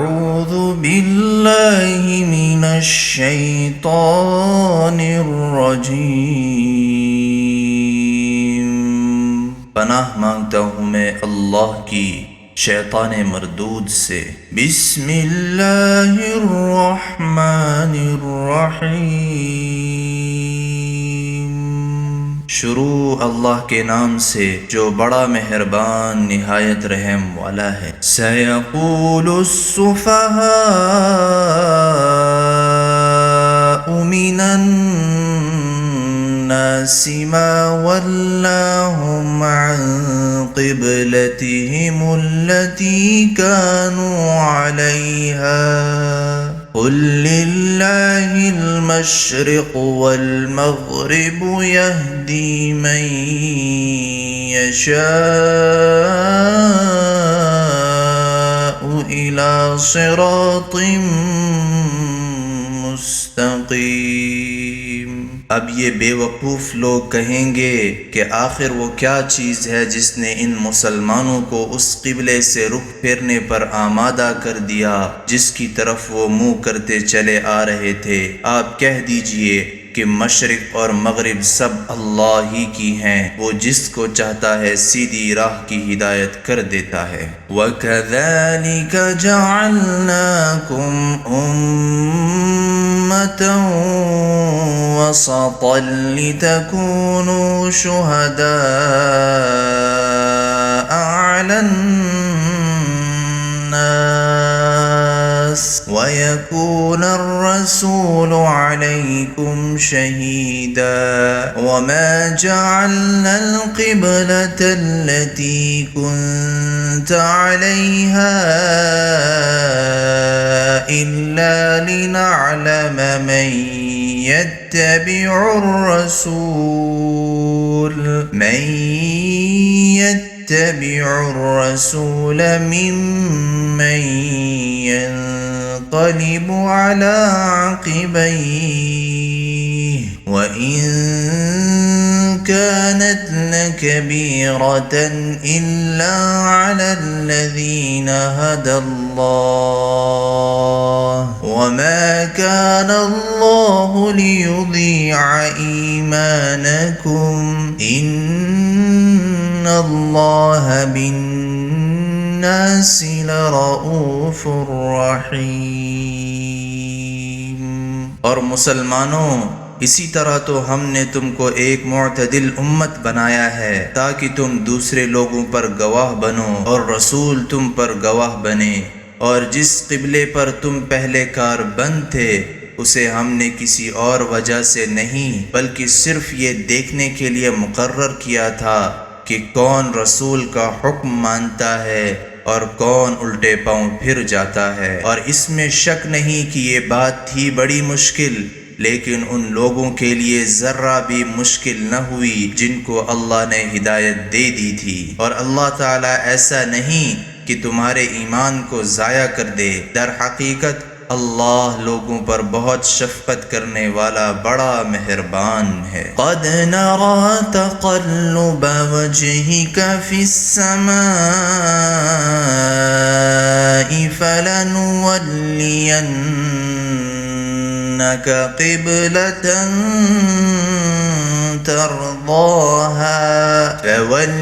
أعوذ بالله من الشيطان الرجيم۔ پناہ مانگتا ہوں میں اللہ کی شیطان مردود سے۔ بسم اللہ الرحمن الرحیم۔ شروع اللہ کے نام سے جو بڑا مہربان نہایت رحم والا ہے۔ سیقول السفہاء من الناس ما ولاهم عن قبلتهم التي كانوا عليها قل لله المشرق والمغرب يهدي من يشاء إلى صراط مستقيم۔ اب یہ بے وقوف لوگ کہیں گے کہ آخر وہ کیا چیز ہے جس نے ان مسلمانوں کو اس قبلے سے رخ پھیرنے پر آمادہ کر دیا جس کی طرف وہ منہ کرتے چلے آ رہے تھے۔ آپ کہہ دیجئے کہ مشرق اور مغرب سب اللہ ہی کی ہیں، وہ جس کو چاہتا ہے سیدھی راہ کی ہدایت کر دیتا ہے۔ وَكَذَلِكَ جَعَلْنَاكُمْ أُمَّةً وَسَطًا لِتَكُونُوا شُهَدَاءَ عَلَى النَّاسِ وَيَكُونَ الرَّسُولُ عَلَيْكُمْ شَهِيدًا وَمَا جَعَلْنَا الْقِبْلَةَ الَّتِي كُنْتَ عَلَيْهَا إِلَّا لِنَعْلَمَ مَنْ يَتَّبِعُ الرَّسُولَ مِمَّنْ ينقلب على عقبيه وإن كانت لكبيرة إلا على الذين هدى الله وما كان الله ليضيع إيمانكم إن الله بالناس لرؤوف رحیم۔ اور مسلمانوں، اسی طرح تو ہم نے تم کو ایک معتدل امت بنایا ہے تاکہ تم دوسرے لوگوں پر گواہ بنو اور رسول تم پر گواہ بنے، اور جس قبلے پر تم پہلے کار بند تھے اسے ہم نے کسی اور وجہ سے نہیں بلکہ صرف یہ دیکھنے کے لیے مقرر کیا تھا کہ کون رسول کا حکم مانتا ہے اور کون الٹے پاؤں پھر جاتا ہے۔ اور اس میں شک نہیں کہ یہ بات تھی بڑی مشکل، لیکن ان لوگوں کے لیے ذرہ بھی مشکل نہ ہوئی جن کو اللہ نے ہدایت دے دی تھی۔ اور اللہ تعالیٰ ایسا نہیں کہ تمہارے ایمان کو ضائع کر دے، در حقیقت اللہ لوگوں پر بہت شفقت کرنے والا بڑا مہربان ہے۔ قد نرى تقلب وجهك في السماء فلنولينك قبلة ترضاها فول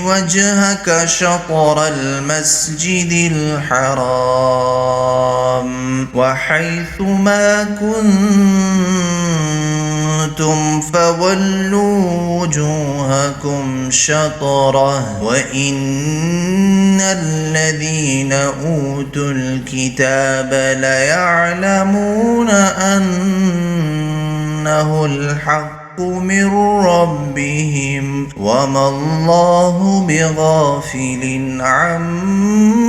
وجهك شطر المسجد الحرام وحيث ما كنتم فولوا وجوهكم شطره وإن الذين أوتوا الكتاب ليعلمون أنه الحق من ربهم وما الله بغافل عما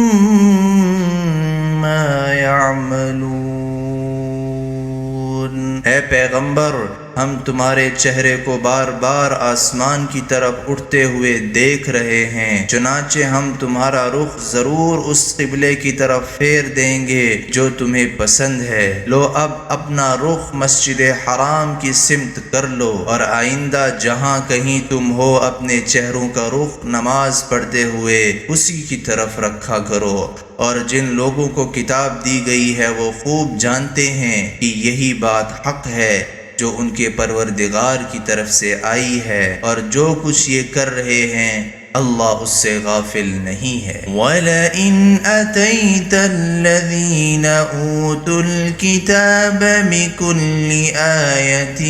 يعملون۔ اے پیغمبر، ہم تمہارے چہرے کو بار بار آسمان کی طرف اٹھتے ہوئے دیکھ رہے ہیں، چنانچہ ہم تمہارا رخ ضرور اس قبلے کی طرف پھیر دیں گے جو تمہیں پسند ہے۔ لو اب اپنا رخ مسجد حرام کی سمت کر لو، اور آئندہ جہاں کہیں تم ہو اپنے چہروں کا رخ نماز پڑھتے ہوئے اسی کی طرف رکھا کرو۔ اور جن لوگوں کو کتاب دی گئی ہے وہ خوب جانتے ہیں کہ یہی بات حق ہے جو ان کے پروردگار کی طرف سے آئی ہے، اور جو کچھ یہ کر رہے ہیں اللہ اس سے غافل نہیں ہے۔ وَلَئِنْ أَتَيْتَ الَّذِينَ أُوتُوا الْكِتَابَ بِكُلِّ آيَةٍ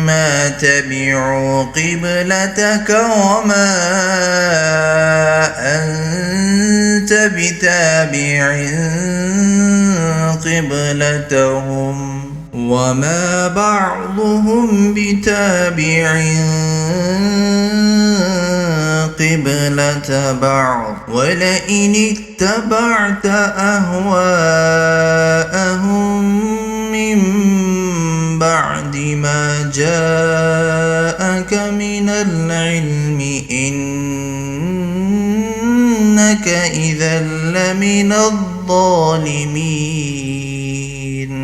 مَا تَبِعُوا قِبْلَتَكَ وَمَا أَنْتَ بِتَابِعٍ قِبْلَتَهُمْ وَمَا بَعْضُهُمْ بِتَابِعٍ قِبْلَةَ بَعْضٍ وَلَئِنِ اتَّبَعْتَ أَهْوَاءَهُمْ مِنْ بَعْدِ مَا جَاءَكَ مِنَ الْعِلْمِ إِنَّكَ إِذًا لَمِنَ الظَّالِمِينَ۔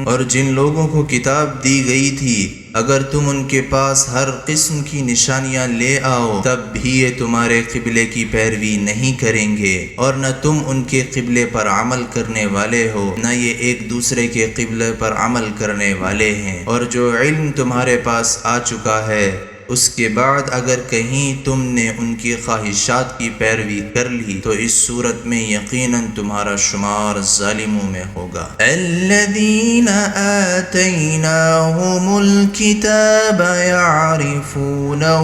اور جن لوگوں کو کتاب دی گئی تھی اگر تم ان کے پاس ہر قسم کی نشانیاں لے آؤ تب بھی یہ تمہارے قبلے کی پیروی نہیں کریں گے، اور نہ تم ان کے قبلے پر عمل کرنے والے ہو نہ یہ ایک دوسرے کے قبلے پر عمل کرنے والے ہیں۔ اور جو علم تمہارے پاس آ چکا ہے اس کے بعد اگر کہیں تم نے ان کی خواہشات کی پیروی کر لی تو اس صورت میں یقیناً تمہارا شمار ظالموں میں ہوگا۔ الذین آتیناہم الکتاب یعرفونہ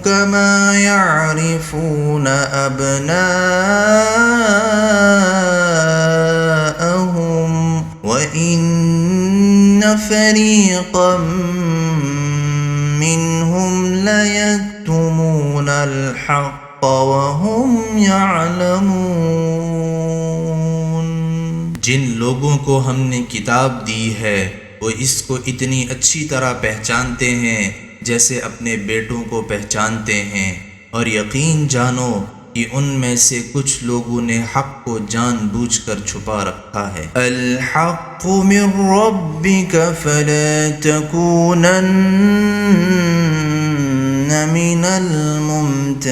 کما یعرفون ابناءہم وَإِنَّ فَرِيقًا مِّنْهُمْ لَيَكْتُمُونَ الْحَقَّ وَهُمْ يَعْلَمُونَ۔ جن لوگوں کو ہم نے کتاب دی ہے وہ اس کو اتنی اچھی طرح پہچانتے ہیں جیسے اپنے بیٹوں کو پہچانتے ہیں، اور یقین جانو کہ ان میں سے کچھ لوگوں نے حق کو جان بوجھ کر چھپا رکھا ہے۔ الحق من ربک فلا تکونن من الممترین۔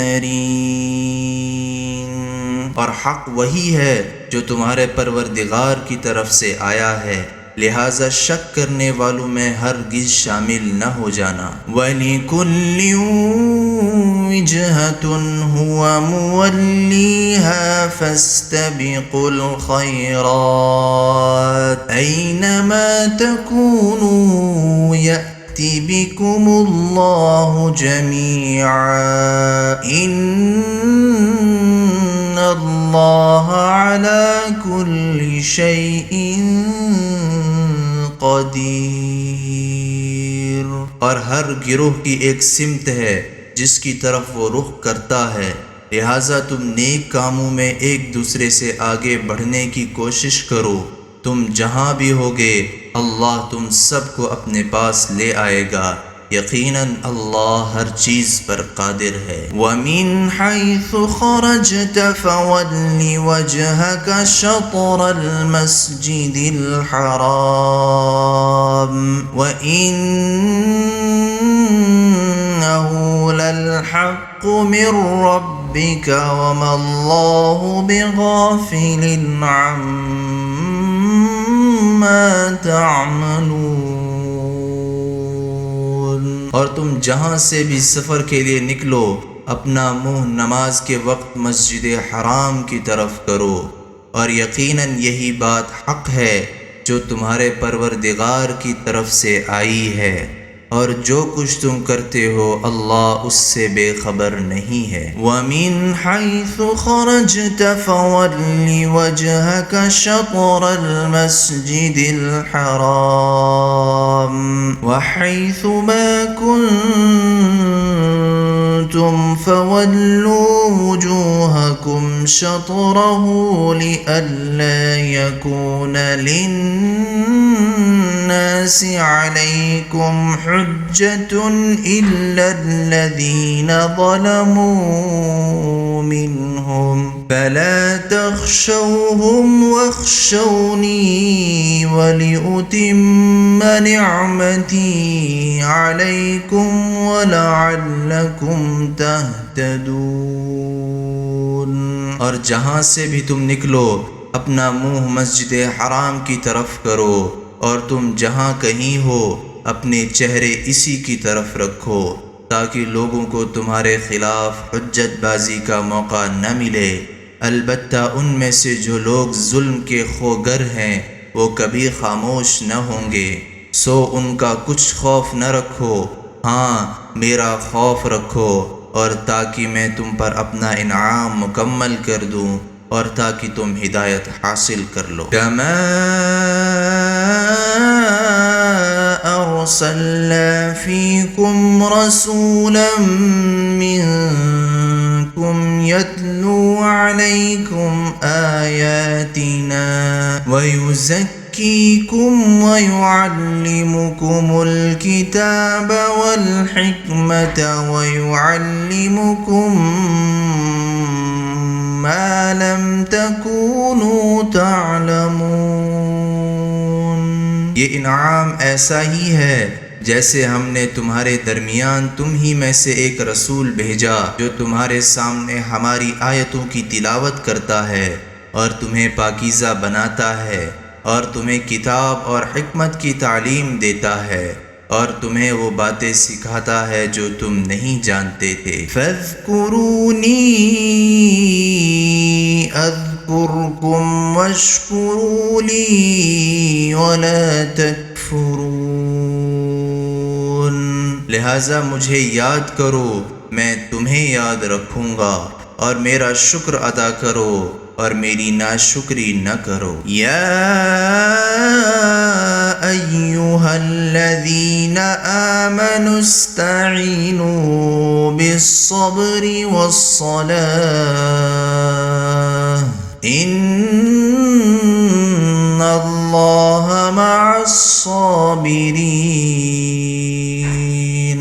اور حق وہی ہے جو تمہارے پروردگار کی طرف سے آیا ہے، لہذا شک کرنے والوں میں ہرگز شامل نہ ہو جانا۔ وَلِكُلٍّ وِجْهَةٌ هُوَ مُوَلِّيهَا فَاسْتَبِقُوا الْخَيْرَاتِ أَيْنَمَا تَكُونُوا يَأْتِ بِكُمُ اللَّهُ جَمِيعًا إِنَّ اللَّهَ عَلَى كُلِّ شَيْءٍ قدیر۔ اور ہر گروہ کی ایک سمت ہے جس کی طرف وہ رخ کرتا ہے، لہٰذا تم نیک کاموں میں ایک دوسرے سے آگے بڑھنے کی کوشش کرو۔ تم جہاں بھی ہوگے اللہ تم سب کو اپنے پاس لے آئے گا، یقیناً اللہ ہر چیز پر قادر ہے۔ وَمِنْ حَيْثُ خَرَجْتَ فَوَلِّ وَجْهَكَ شَطْرَ الْمَسْجِدِ الْحَرَامِ وَإِنَّهُ لَلْحَقُّ مِنْ رَبِّكَ وَمَا اللَّهُ بِغَافِلٍ عَمَّا تَعْمَلُونَ۔ اور تم جہاں سے بھی سفر کے لیے نکلو اپنا منہ نماز کے وقت مسجد حرام کی طرف کرو، اور یقیناً یہی بات حق ہے جو تمہارے پروردگار کی طرف سے آئی ہے، اور جو کچھ تم کرتے ہو اللہ اس سے بے خبر نہیں ہے۔ وَمِنْ حَيْثُ خَرَجْتَ فَوَلِّ وَجْهَكَ شَطْرَ الْمَسْجِدِ الْحَرَامِ وَحَيْثُ مَا كُنْتُمْ فَوَلُّوا وُجُوهَكُمْ شَطْرَهُ لِئَلَّا يَكُونَ لِلنَّاسِ عَلَيْكُمْ حُجَّةٌ إِلَّا الَّذِينَ ظَلَمُوا مِنْهُمْ فَلَا تَخْشَوْهُمْ وَاخْشَوْنِي وَلِأُتِمَّ نِعْمَتِي عَلَيْكُمْ وَلَعَلَّكُمْ تَهْتَدُونَ۔ اور جہاں سے بھی تم نکلو اپنا منہ مسجد حرام کی طرف کرو، اور تم جہاں کہیں ہو اپنے چہرے اسی کی طرف رکھو، تاکہ لوگوں کو تمہارے خلاف حجت بازی کا موقع نہ ملے۔ البتہ ان میں سے جو لوگ ظلم کے خوگر ہیں وہ کبھی خاموش نہ ہوں گے، سو ان کا کچھ خوف نہ رکھو، ہاں میرا خوف رکھو، اور تاکہ میں تم پر اپنا انعام مکمل کر دوں اور تاکہ تم ہدایت حاصل کر لو۔ کما ارسلنا فیکم رسولا منکم یتلو علیکم آیاتنا ویزکیکم ویعلمکم الکتاب والحکمت ویعلمکم ما لم تکونوا تعلمون۔ یہ انعام ایسا ہی ہے جیسے ہم نے تمہارے درمیان تم ہی میں سے ایک رسول بھیجا جو تمہارے سامنے ہماری آیتوں کی تلاوت کرتا ہے اور تمہیں پاکیزہ بناتا ہے اور تمہیں کتاب اور حکمت کی تعلیم دیتا ہے اور تمہیں وہ باتیں سکھاتا ہے جو تم نہیں جانتے تھے۔ فَاذْكُرُونِي أَذْكُرْكُمْ وَاشْكُرُوا لِي وَلَا تَكْفُرُونَ۔ لہذا مجھے یاد کرو، میں تمہیں یاد رکھوں گا، اور میرا شکر ادا کرو اور میری ناشکری نہ کرو۔ یا ایھا الذین آمنوا استعینوا بالصبر والصلاۃ ان اللہ مع الصابرین۔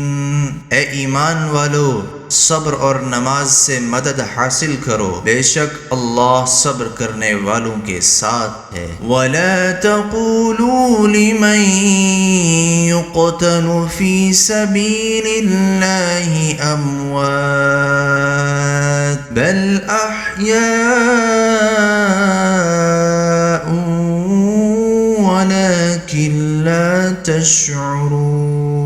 اے ایمان والو، صبر اور نماز سے مدد حاصل کرو، بے شک اللہ صبر کرنے والوں کے ساتھ ہے۔ وَلَا تَقُولُوا لِمَن يُقْتَلُ فِي سَبِيلِ اللَّهِ أَمْوَاتٌ بَلْ أَحْيَاءٌ وَلَكِن لَّا تَشْعُرُونَ۔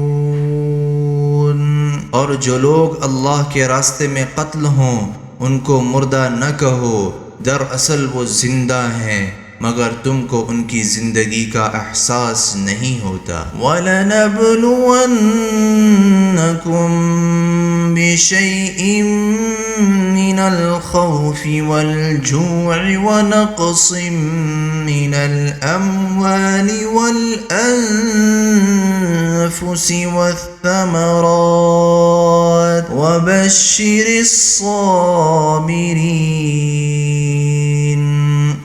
اور جو لوگ اللہ کے راستے میں قتل ہوں ان کو مردہ نہ کہو، دراصل وہ زندہ ہیں مگر تم کو ان کی زندگی کا احساس نہیں ہوتا۔ وَلَنَبْلُوَنَّكُمْ بِشَيْءٍ مِّنَ الْخَوْفِ وَالْجُوعِ وَنَقْصٍ مِّنَ الْأَمْوَالِ وَالْأَنفُسِ وَالثَّمَرَاتِ وَبَشِّرِ الصَّابِرِينَ۔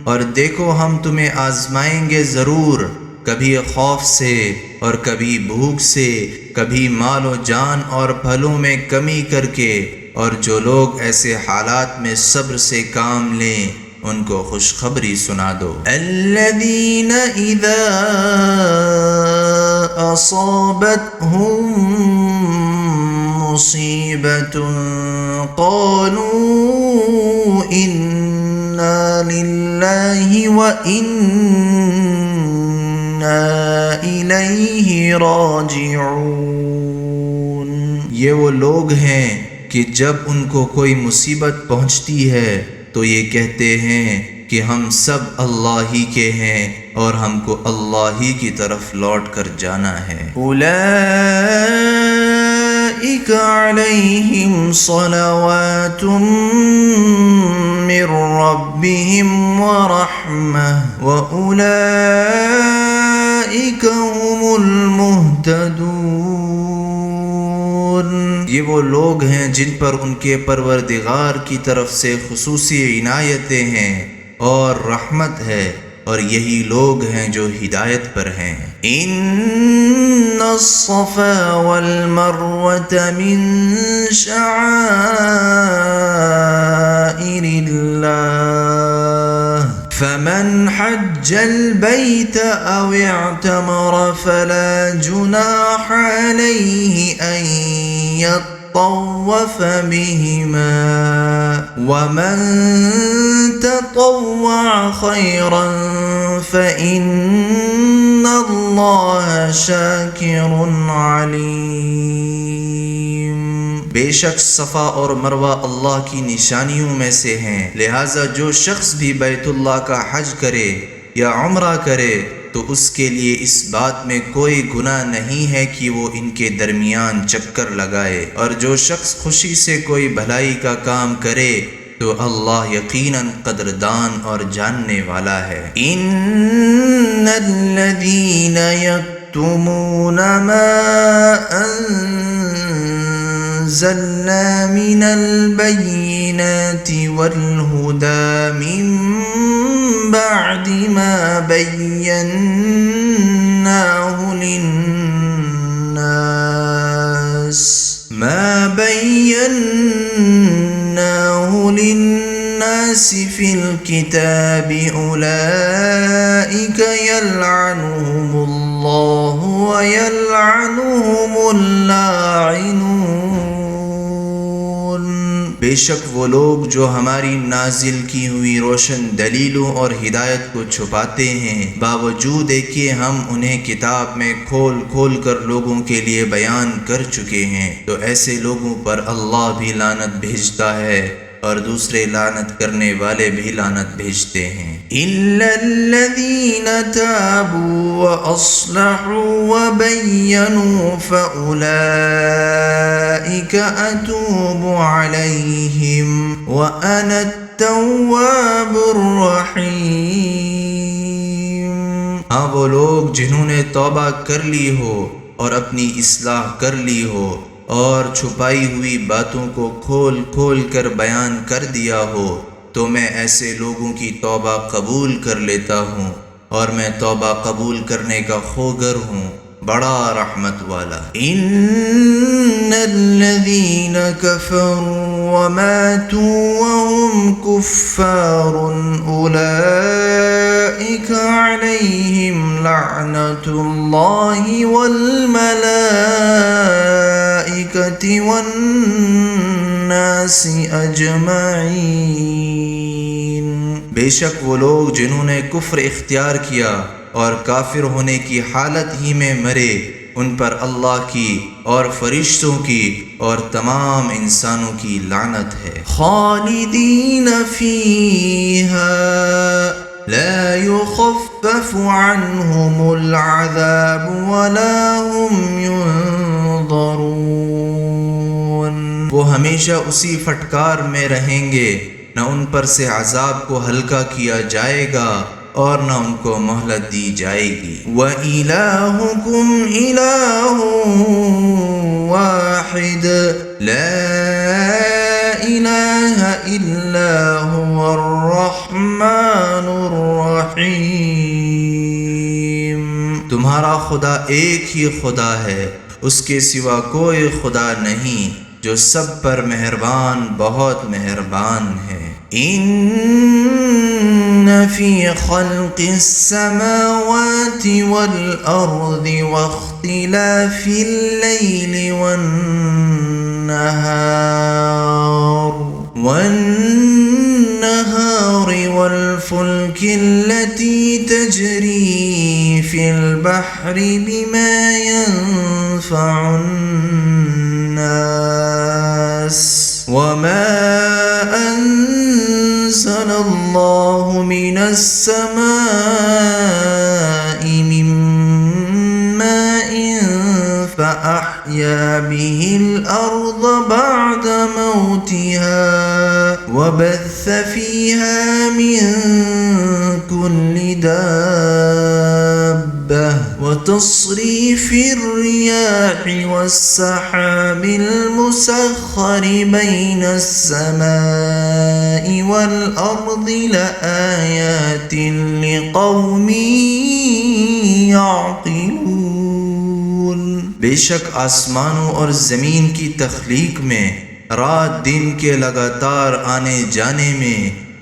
اور دیکھو ہم تمہیں آزمائیں گے ضرور، کبھی خوف سے اور کبھی بھوک سے، کبھی مال و جان اور پھلوں میں کمی کر کے، اور جو لوگ ایسے حالات میں صبر سے کام لیں ان کو خوشخبری سنا دو۔ الذین اذا اصابتهم مصیبۃ قالوا انا للہ وَإِنَّا إِلَيْهِ راجعون۔ یہ وہ لوگ ہیں کہ جب ان کو کوئی مصیبت پہنچتی ہے تو یہ کہتے ہیں کہ ہم سب اللہ ہی کے ہیں اور ہم کو اللہ ہی کی طرف لوٹ کر جانا ہے۔ اولئک علیہم صلوات من ربہم ورحمہ واولئک هم المہتدون۔ یہ وہ لوگ ہیں جن پر ان کے پروردگار کی طرف سے خصوصی عنایتیں ہیں اور رحمت ہے، اور یہی لوگ ہیں جو ہدایت پر ہیں۔ ان الصفا والمروة من شعائر اللہ فمن حج البيت أو اعتمر فلا جناح عليه أن يطوف بهما ومن تطوع خيرا فإن الله شاكر عليم۔ بے شک صفا اور مروہ اللہ کی نشانیوں میں سے ہیں، لہٰذا جو شخص بھی بیت اللہ کا حج کرے یا عمرہ کرے تو اس کے لیے اس بات میں کوئی گناہ نہیں ہے کہ وہ ان کے درمیان چکر لگائے، اور جو شخص خوشی سے کوئی بھلائی کا کام کرے تو اللہ یقیناً قدردان اور جاننے والا ہے۔ ان الذین یکتمون ما انزلنا من البینات والہدى من بعد ما بیناه للناس في الكتاب أولئك يلعنهم الله ويلعنهم اللاعنون۔ بے شک وہ لوگ جو ہماری نازل کی ہوئی روشن دلیلوں اور ہدایت کو چھپاتے ہیں، باوجود کہ ہم انہیں کتاب میں کھول کھول کر لوگوں کے لیے بیان کر چکے ہیں، تو ایسے لوگوں پر اللہ بھی لعنت بھیجتا ہے اور دوسرے لعنت کرنے والے بھی لعنت بھیجتے ہیں۔ الا الذین تابوا واصلحوا وبینوا فاولئک اتوب علیہم وانا التواب الرحیم۔ ہاں وہ لوگ جنہوں نے توبہ کر لی ہو اور اپنی اصلاح کر لی ہو اور چھپائی ہوئی باتوں کو کھول کھول کر بیان کر دیا ہو، تو میں ایسے لوگوں کی توبہ قبول کر لیتا ہوں، اور میں توبہ قبول کرنے کا خوگر ہوں، بڑا رحمت والا۔ ان الذین کفروا وماتوا وهم کفار اولئک علیہم لعنۃ اللہ والملائکۃ والناس اجمعین۔ بے شک وہ لوگ جنہوں نے کفر اختیار کیا اور کافر ہونے کی حالت ہی میں مرے، ان پر اللہ کی اور فرشتوں کی اور تمام انسانوں کی لعنت ہے۔ خالدین فیہا لا يخفف عنهم العذاب ولا هم ينظرون۔ وہ ہمیشہ اسی پھٹکار میں رہیں گے، نہ ان پر سے عذاب کو ہلکا کیا جائے گا اور نہ ان کو مہلت دی جائے گی۔ وَإِلَٰهُكُمْ إِلَٰهٌ وَاحِدٌ لَا إِلَٰهَ إِلَّا هُوَ الرَّحْمَٰنُ الرَّحِيمُ۔ تمہارا خدا ایک ہی خدا ہے، اس کے سوا کوئی خدا نہیں، جو سب پر مہربان بہت مہربان ہے۔ ان فی خلق السماوات والارض واختلاف اللیل والنهار والفلك التي تجري في البحر بما ينفع الناس وما أنزل الله من السماء من ماء فأحيا به الأرض بعد موتها وبث فيها من كل دابة وتصريف الرياح والسحاب المسخر بين السماء والأرض لآيات لقوم يعقلون۔ بے شک آسمانوں اور زمین کی تخلیق میں، رات دن کے لگاتار آنے جانے میں،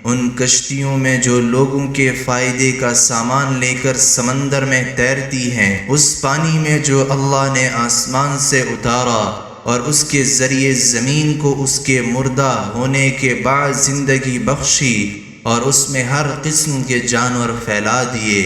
ان کشتیوں میں جو لوگوں کے فائدے کا سامان لے کر سمندر میں تیرتی ہیں، اس پانی میں جو اللہ نے آسمان سے اتارا اور اس کے ذریعے زمین کو اس کے مردہ ہونے کے بعد زندگی بخشی اور اس میں ہر قسم کے جانور پھیلا دیے،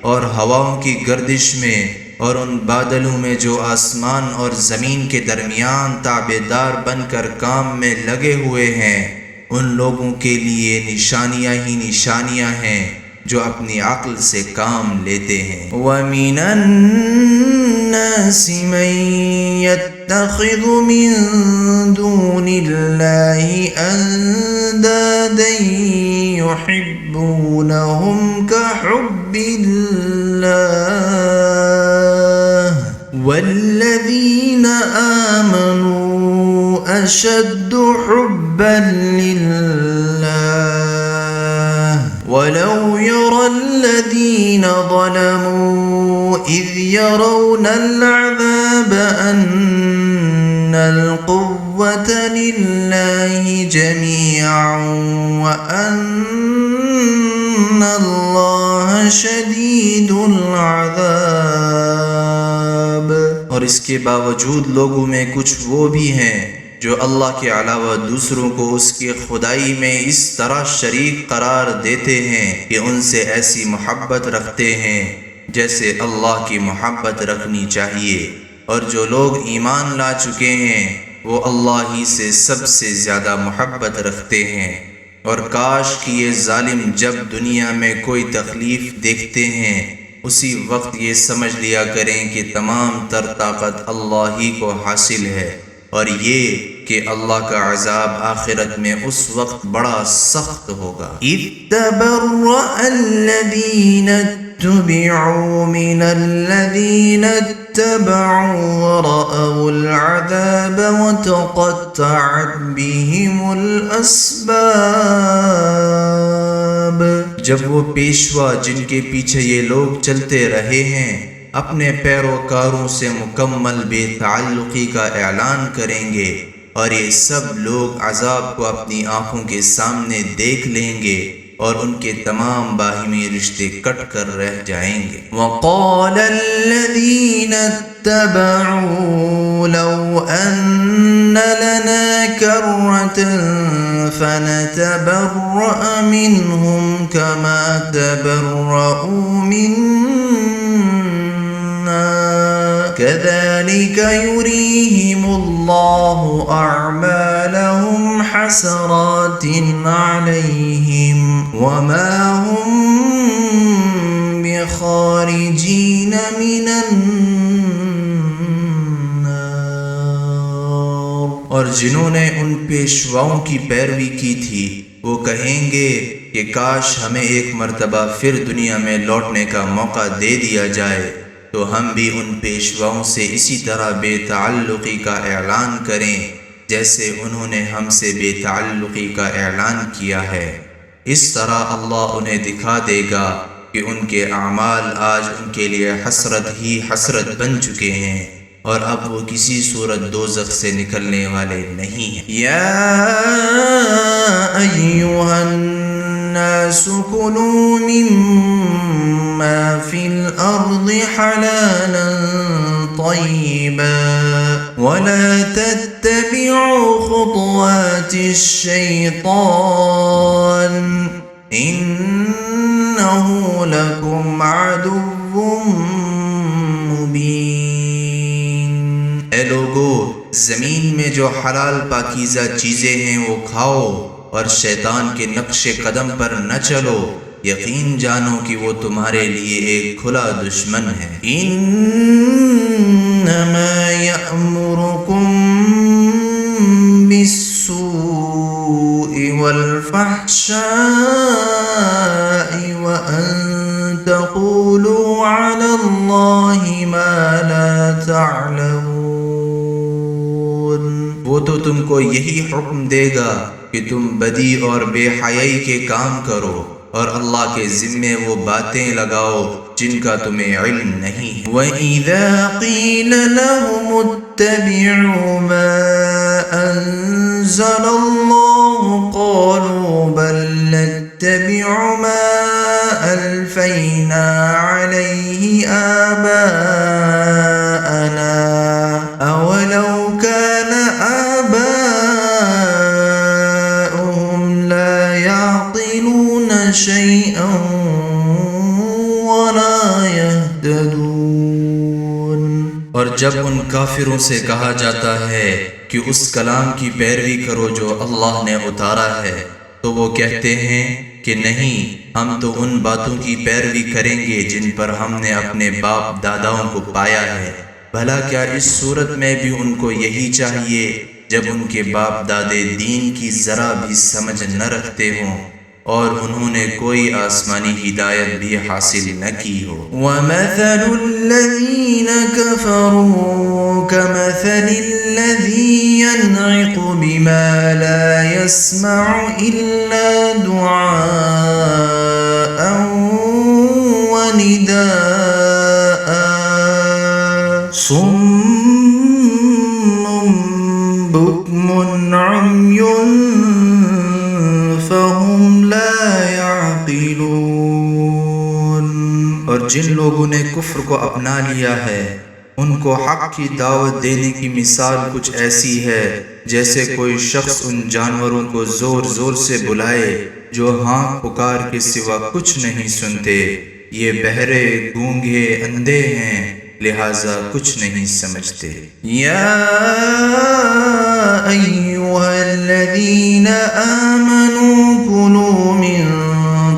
اور ہواؤں کی گردش میں اور ان بادلوں میں جو آسمان اور زمین کے درمیان تابعدار بن کر کام میں لگے ہوئے ہیں، ان لوگوں کے لیے نشانیاں ہی نشانیاں ہیں جو اپنی عقل سے کام لیتے ہیں۔ وَمِنَ النَّاسِ مَن يَتَّخِذُ مِن دُونِ اللَّهِ أَندَادًا يُحِبُّونَهُمْ كَحُبِّ اللَّهِ وَالَّذِينَ آمَنُوا أَشَدُّ حُبًّا لِلَّهِ وَلَوْ يَرَى الَّذِينَ ظَلَمُوا إِذْ يَرَوْنَ الْعَذَابَ أَنَّ الْقُوَّةَ لِلَّهِ جَمِيعًا وَأَنَّ اللَّهَ شَدِيدُ الْعَذَابِ۔ اور اس کے باوجود لوگوں میں کچھ وہ بھی ہیں جو اللہ کے علاوہ دوسروں کو اس کی خدائی میں اس طرح شریک قرار دیتے ہیں کہ ان سے ایسی محبت رکھتے ہیں جیسے اللہ کی محبت رکھنی چاہیے، اور جو لوگ ایمان لا چکے ہیں وہ اللہ ہی سے سب سے زیادہ محبت رکھتے ہیں۔ اور کاش کہ یہ ظالم جب دنیا میں کوئی تکلیف دیکھتے ہیں اسی وقت یہ سمجھ لیا کریں کہ تمام تر طاقت اللہ ہی کو حاصل ہے، اور یہ کہ اللہ کا عذاب آخرت میں اس وقت بڑا سخت ہوگا۔ اِذْ تَبَرَّأَ الَّذِينَ اتُّبِعُوا مِنَ الَّذِينَ اتَّبَعُوا وَرَأَوُا الْعَذَابَ وَتَقَطَّعَتْ بِهِمُ الْأَسْبَابُ۔ جب وہ پیشوا جن کے پیچھے یہ لوگ چلتے رہے ہیں اپنے پیروکاروں سے مکمل بے تعلقی کا اعلان کریں گے، اور یہ سب لوگ عذاب کو اپنی آنکھوں کے سامنے دیکھ لیں گے اور ان کے تمام باہمی رشتے کٹ کر رہ جائیں گے۔ وَقَالَ الَّذِينَ اتَّبَعُوا لَوْ أَنَّ لَنَا كَرَّةً فَنَتَبَرَّأَ مِنْهُمْ كَمَا تَبَرَّؤُوا مِنَّا كَذَلِكَ يُرِيهِمُ اللَّهُ أَعْمَالَهُمْ حَسَرَاتٍ عَلَيْهِمْ وَمَا هُمْ بِخَارِجِينَ مِنَ النَّارِ۔ اور جنہوں نے ان پیشواؤں کی پیروی کی تھی وہ کہیں گے کہ کاش ہمیں ایک مرتبہ پھر دنیا میں لوٹنے کا موقع دے دیا جائے تو ہم بھی ان پیشواؤں سے اسی طرح بے تعلقی کا اعلان کریں جیسے انہوں نے ہم سے بے تعلقی کا اعلان کیا ہے۔ اس طرح اللہ انہیں دکھا دے گا کہ ان کے اعمال آج ان کے لیے حسرت ہی حسرت بن چکے ہیں، اور اب وہ کسی صورت دوزخ سے نکلنے والے نہیں ہیں۔ یا ایھا الناس کلوا مما فی الارض حلالا طیبا ولا تتبعوا خطوات الشیطان انہ لکم عدو مبین۔ اے لوگو، زمین میں جو حلال پاکیزہ چیزیں ہیں وہ کھاؤ، اور شیطان کے نقش قدم پر نہ چلو، یقین جانو کہ وہ تمہارے لیے ایک کھلا دشمن ہے۔ انما یأمرکم بالسوء والفحشاء وان تقولوا علی اللہ ما لا تعلمون۔ وہ تو تم کو یہی حکم دے گا کہ تم بدی اور بے حیائی کے کام کرو اور اللہ کے ذمے وہ باتیں لگاؤ جن کا تمہیں علم نہیں ہے۔ وَإِذَا قِيلَ لَهُمُ اتَّبِعُوا مَا أَنزَلَ اللَّهُ قَالُوا بَل نَّتَّبِعُ مَا أَلْفَيْنَا عَلَيْهِ آبَاءَنَا أَوَلَوْ كَانَ آبَاؤُهُمْ لَا يَعْقِلُونَ شَيْئًا وَلَا يَهْتَدُونَ۔ اور جب ان کافروں سے کہا جاتا ہے کہ اس کلام کی پیروی کرو جو اللہ نے اتارا ہے، تو وہ کہتے ہیں کہ نہیں، ہم تو ان باتوں کی پیروی کریں گے جن پر ہم نے اپنے باپ داداؤں کو پایا ہے۔ بھلا کیا اس صورت میں بھی ان کو یہی چاہیے جب ان کے باپ دادے دین کی ذرا بھی سمجھ نہ رکھتے ہوں اور انہوں نے کوئی آسمانی ہدایت بھی حاصل نہ کی ہو۔ وَمَثَلُ الَّذِينَ كَفَرُوا كَمَثَلِ الَّذِي يَنْعِقُ بِمَا لَا يَسْمَعُ إِلَّا دُعَاءً وَنِدَاءً صُمٌّ بُكْمٌ عُمْيٌ فَهُمْ لَا يَعْقِلُونَ۔ اور جن لوگوں نے کفر کو اپنا لیا ہے ان کو حق کی دعوت دینے کی مثال کچھ ایسی ہے جیسے کوئی شخص ان جانوروں کو زور زور سے بلائے جو ہانک پکار کے سوا کچھ نہیں سنتے۔ یہ بہرے، گونگے، اندھے ہیں، لہذا کچھ نہیں سمجھتے۔ یا ایھا الذین آمنوا کلوا من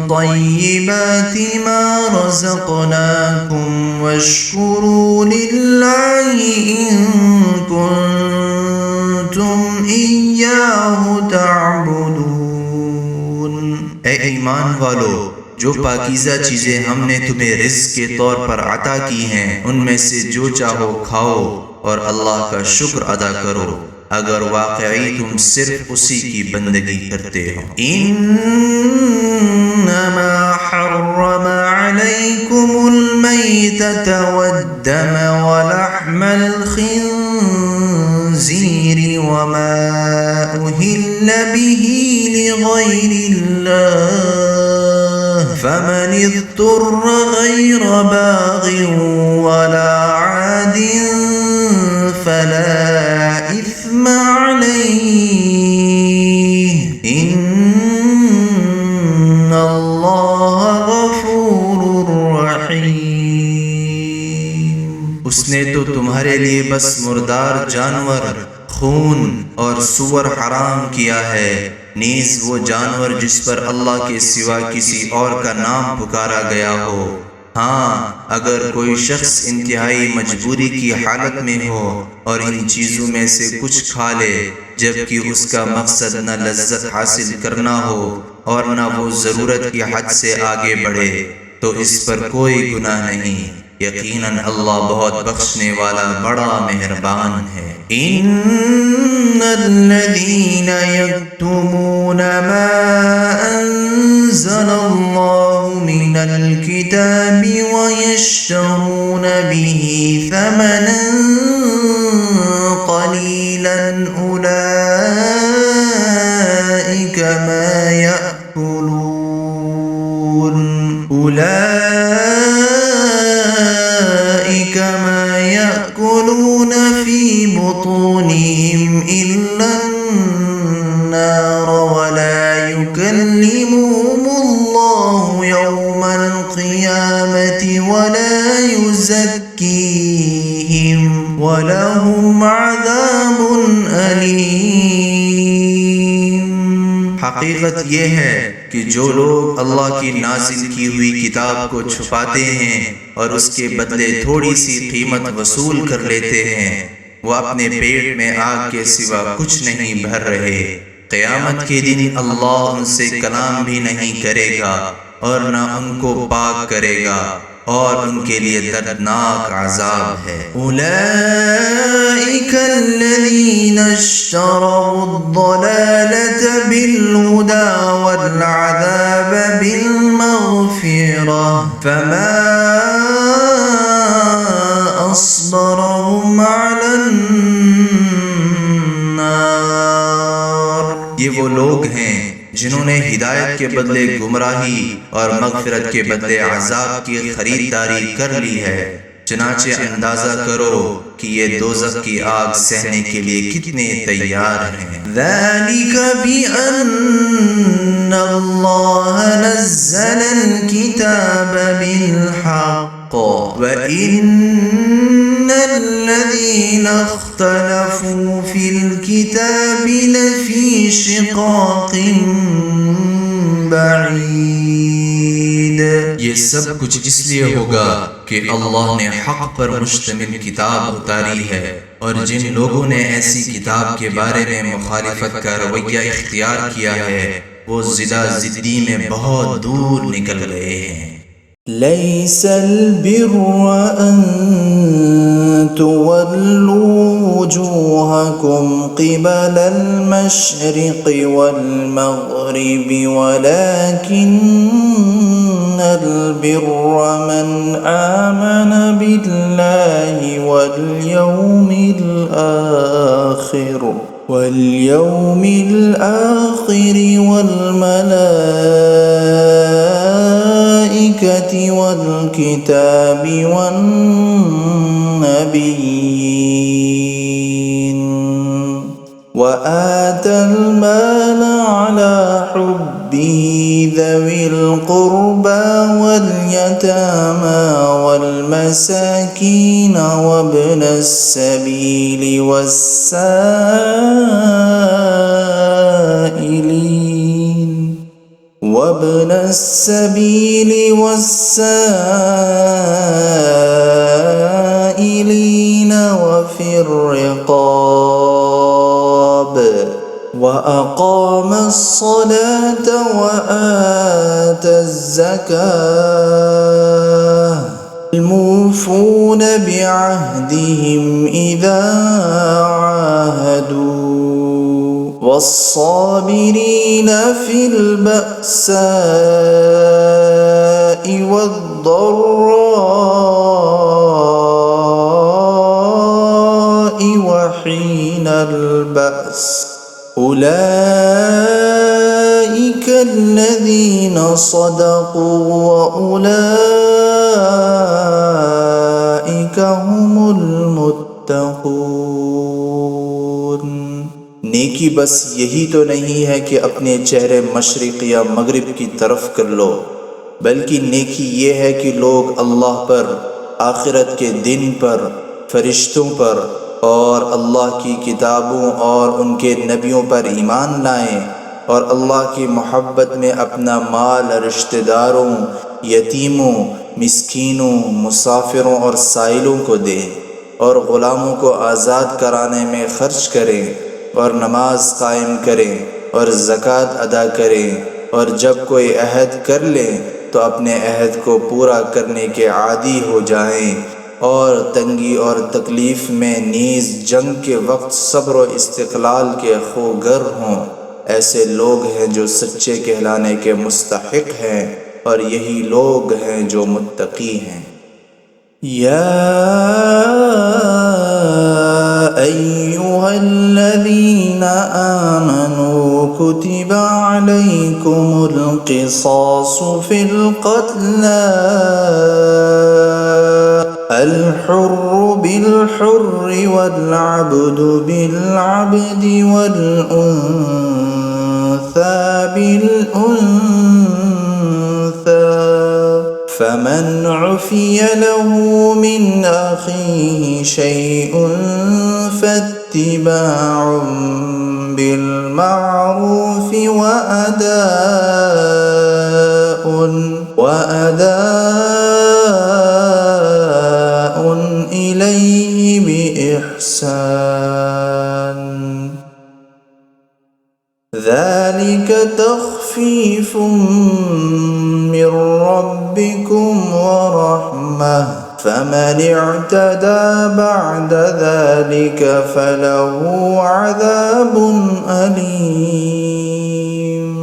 طیبات ما رزقناکم واشکروا للہ ان کنتم ایاہ تعبدون۔ اے ایمان والو، جو پاکیزہ چیزیں ہم نے تمہیں رزق کے طور پر عطا کی ہیں ان میں سے جو چاہو کھاؤ اور اللہ کا شکر ادا کرو اگر واقعی تم صرف اسی کی بندگی کرتے ہو۔ انما حرم علیکم المیتۃ والدم ولحم الخنزیر وما أهل به لغیر اللہ فمن اضطر غیر باغ ولا عاد فلا اثم علیہ ان اللہ غفور رحیم۔ اس نے تو تمہارے لیے بس مردار جانور، خون اور سور حرام کیا ہے، نیز وہ جانور جس پر اللہ کے سوا کسی اور کا نام پکارا گیا ہو۔ ہاں، اگر کوئی شخص انتہائی مجبوری کی حالت میں ہو اور ان چیزوں میں سے کچھ کھا لے جبکہ اس کا مقصد نہ لذت حاصل کرنا ہو اور نہ وہ ضرورت کی حد سے آگے بڑھے تو اس پر کوئی گناہ نہیں، یقیناً اللہ بہت بخشنے والا بڑا مہربان ہے۔ ان الذین یکتمون ما انزل اللہ من الکتاب ویشترون به ثمنا قلیلا اولئک ما یأکلون فی بطونهم الا النار ولا یکلمهم اللہ یوم القیامة ولا یزکیہم ولہم عذاب علیم۔ حقیقت یہ ہے کہ جو لوگ اللہ کی نازل کی ہوئی کتاب کو چھپاتے ہیں اور اس کے بدلے تھوڑی سی قیمت وصول کر لیتے ہیں، وہ اپنے پیٹ میں آگ کے سوا کچھ نہیں بھر رہے۔ قیامت کے دن اللہ ان سے کلام بھی نہیں کرے گا اور نہ ان کو پاک کرے گا، اور ان کے لیے دردناک عذاب ہے۔ اولئک الذین اشتروا الضلالة بالہدى والعذاب بالمغفرة فما اصبرهم علی النار۔ یہ وہ لوگ ہیں جنہوں نے ہدایت کے بدلے گمراہی اور مغفرت کے بدلے عذاب کی خریداری کر لی ہے۔ چنانچہ اندازہ کرو کہ یہ دوزخ کی آگ سہنے کے لیے کتنے تیار ہیں۔ ذَلِكَ بِأَنَّ اللَّهَ نَزَّلَ الْكِتَابَ بِالْحَقِّ وَإِنَّ الَّذِينَ اخْتَلَفُوا فِي الْكِتَابِ لَفِي شِقَاقٍ بعید۔ یہ سب کچھ اس لیے ہوگا کہ اللہ نے حق پر مشتمل کتاب اتاری ہے، اور جن لوگوں نے ایسی کتاب کے بارے میں مخالفت کا رویہ اختیار کیا ہے وہ زدہ زدی میں بہت دور نکل گئے ہیں۔ لَيْسَ الْبِرُّ أَن تُوَلُّوا وُجُوهَكُمْ قِبَلَ الْمَشْرِقِ وَالْمَغْرِبِ وَلَكِنَّ الْبِرَّ مَنْ آمَنَ بِاللَّهِ وَالْيَوْمِ الْآخِرِ وَالْمَلَائِكَةِ وَالْكِتَابِ وَالنَّبِيِّينَ وَآتَى المال على حبه ذوي القربى واليتامى والمساكين وابن السبيل والسائلين وفي الرقاب وأقام الصلاة وآتى الزكاة الموفون بعهدهم إذا عاهدوا والصابرين في البأساء والضراء وحين البأس أولئك الذين صدقوا وأولئك هم المتقون۔ نیکی بس یہی تو نہیں ہے کہ اپنے چہرے مشرق یا مغرب کی طرف کر لو، بلکہ نیکی یہ ہے کہ لوگ اللہ پر، آخرت کے دن پر، فرشتوں پر اور اللہ کی کتابوں اور ان کے نبیوں پر ایمان لائیں، اور اللہ کی محبت میں اپنا مال رشتہ داروں، یتیموں، مسکینوں، مسافروں اور سائلوں کو دیں، اور غلاموں کو آزاد کرانے میں خرچ کریں، اور نماز قائم کریں اور زکوٰۃ ادا کریں، اور جب کوئی عہد کر لیں تو اپنے عہد کو پورا کرنے کے عادی ہو جائیں، اور تنگی اور تکلیف میں نیز جنگ کے وقت صبر و استقلال کے خوگر ہوں۔ ایسے لوگ ہیں جو سچے کہلانے کے مستحق ہیں، اور یہی لوگ ہیں جو متقی ہیں۔ یا ایہا الذین آمنوا کتب علیکم القصاص فی القتلى الحر بالحر والعبد بالعبد والأنثى بالأنثى فمن عفي له من أخيه شيء فاتباع بالمعروف وأداء إليه بإحسان ذلك تخفيف من ربكم ورحمة فمن اعتدى بعد ذلك فله عذاب أليم۔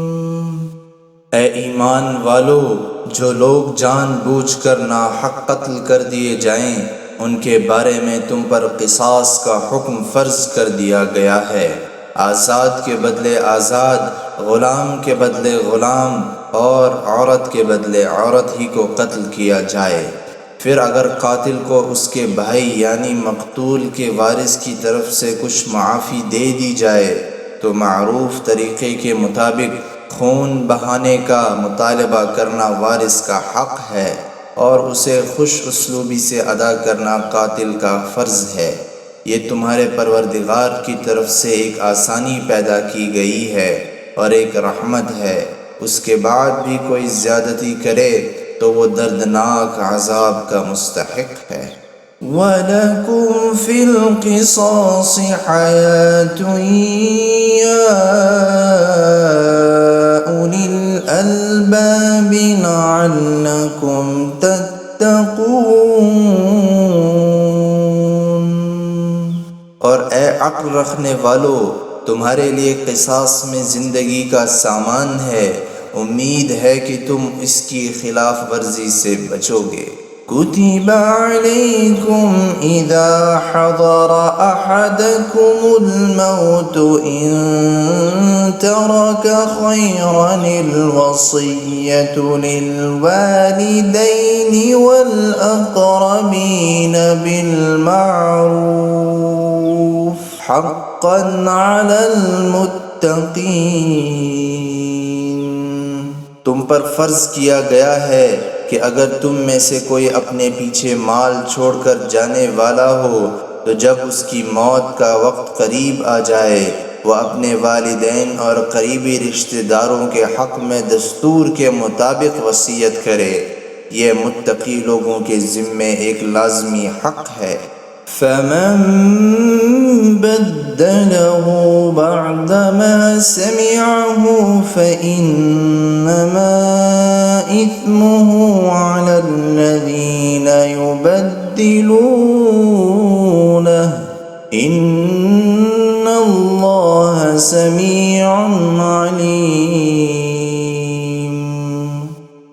اے ایمان والو، جو لوگ جان بوجھ کر ناحق قتل کر دیے جائیں ان کے بارے میں تم پر قصاص کا حکم فرض کر دیا گیا ہے۔ آزاد کے بدلے آزاد، غلام کے بدلے غلام اور عورت کے بدلے عورت ہی کو قتل کیا جائے۔ پھر اگر قاتل کو اس کے بھائی یعنی مقتول کے وارث کی طرف سے کچھ معافی دے دی جائے تو معروف طریقے کے مطابق خون بہانے کا مطالبہ کرنا وارث کا حق ہے اور اسے خوش اسلوبی سے ادا کرنا قاتل کا فرض ہے۔ یہ تمہارے پروردگار کی طرف سے ایک آسانی پیدا کی گئی ہے اور ایک رحمت ہے۔ اس کے بعد بھی کوئی زیادتی کرے تو وہ دردناک عذاب کا مستحق ہے۔ وَلَكُمْ فِي الْقِصَاصِ حَيَاةٌ يَا أُولِي الْأَلْبَابِ لَعَلَّكُمْ تَتَّقُونَ۔ اور اے عقل رکھنے والو، تمہارے لیے قصاص میں زندگی کا سامان ہے، امید ہے کہ تم اس کی خلاف ورزی سے بچو گے۔ كتب عليكم إذا حضر أحدكم الموت إن ترك خيرا الوصية للوالدين والأقربين بالمعروف حقا على المتقين۔ تم پر فرض کیا گیا ہے کہ اگر تم میں سے کوئی اپنے پیچھے مال چھوڑ کر جانے والا ہو تو جب اس کی موت کا وقت قریب آ جائے وہ اپنے والدین اور قریبی رشتہ داروں کے حق میں دستور کے مطابق وصیت کرے۔ یہ متقی لوگوں کے ذمے ایک لازمی حق ہے۔ فمن بدله بعدما سمعه فإنما إثمه على الذين يبدلونه إن الله سميع عليم۔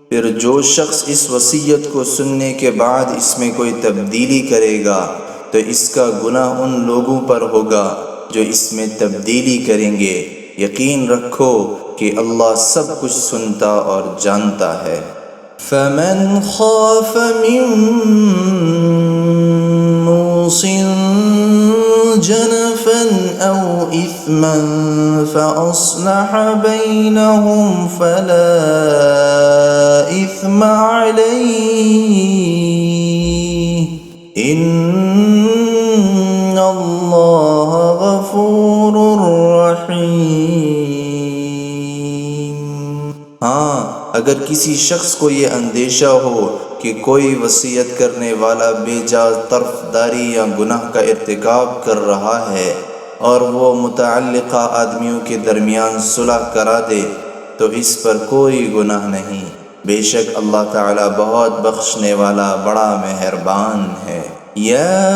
پھر جو شخص اس وصیت کو سننے کے بعد اس میں کوئی تبدیلی کرے گا تو اس کا گناہ ان لوگوں پر ہوگا جو اس میں تبدیلی کریں گے۔ یقین رکھو کہ اللہ سب کچھ سنتا اور جانتا ہے۔ فمن خاف من موص جنفا أو إثما فأصلح بينهم فلا إثم عليه إن الله غفور رحيم۔ ہاں، اگر کسی شخص کو یہ اندیشہ ہو کہ کوئی وصیت کرنے والا بے جا طرفداری یا گناہ کا ارتکاب کر رہا ہے اور وہ متعلقہ آدمیوں کے درمیان صلح کرا دے تو اس پر کوئی گناہ نہیں، بے شک اللہ تعالی بہت بخشنے والا بڑا مہربان ہے۔ يا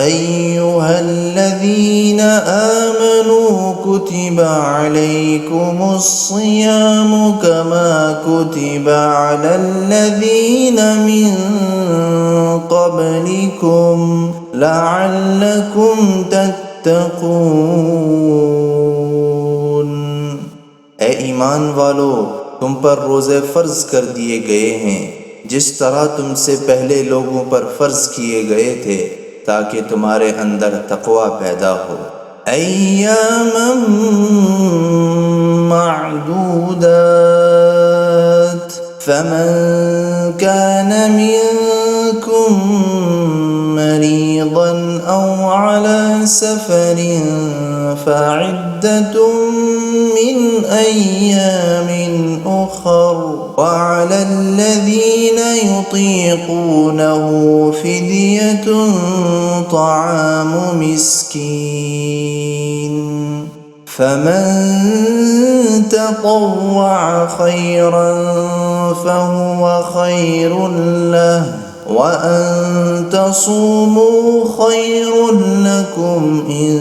أيها الذين آمنوا كتب عليكم الصيام كما كتب على الذين من قبلكم لعلكم تتقون۔ اے ایمان والو، تم پر روزے فرض کر دیے گئے ہیں جس طرح تم سے پہلے لوگوں پر فرض کیے گئے تھے تاکہ تمہارے اندر تقوی پیدا ہو۔ أياما معدودات فمن كان منكم مريضا أو على سفر فعدة من أيام أخر وعلى الذين يطيقونه فدية طعام مسكين فمن تطوع خيرا فهو خير له وأن تصوموا خير لكم إن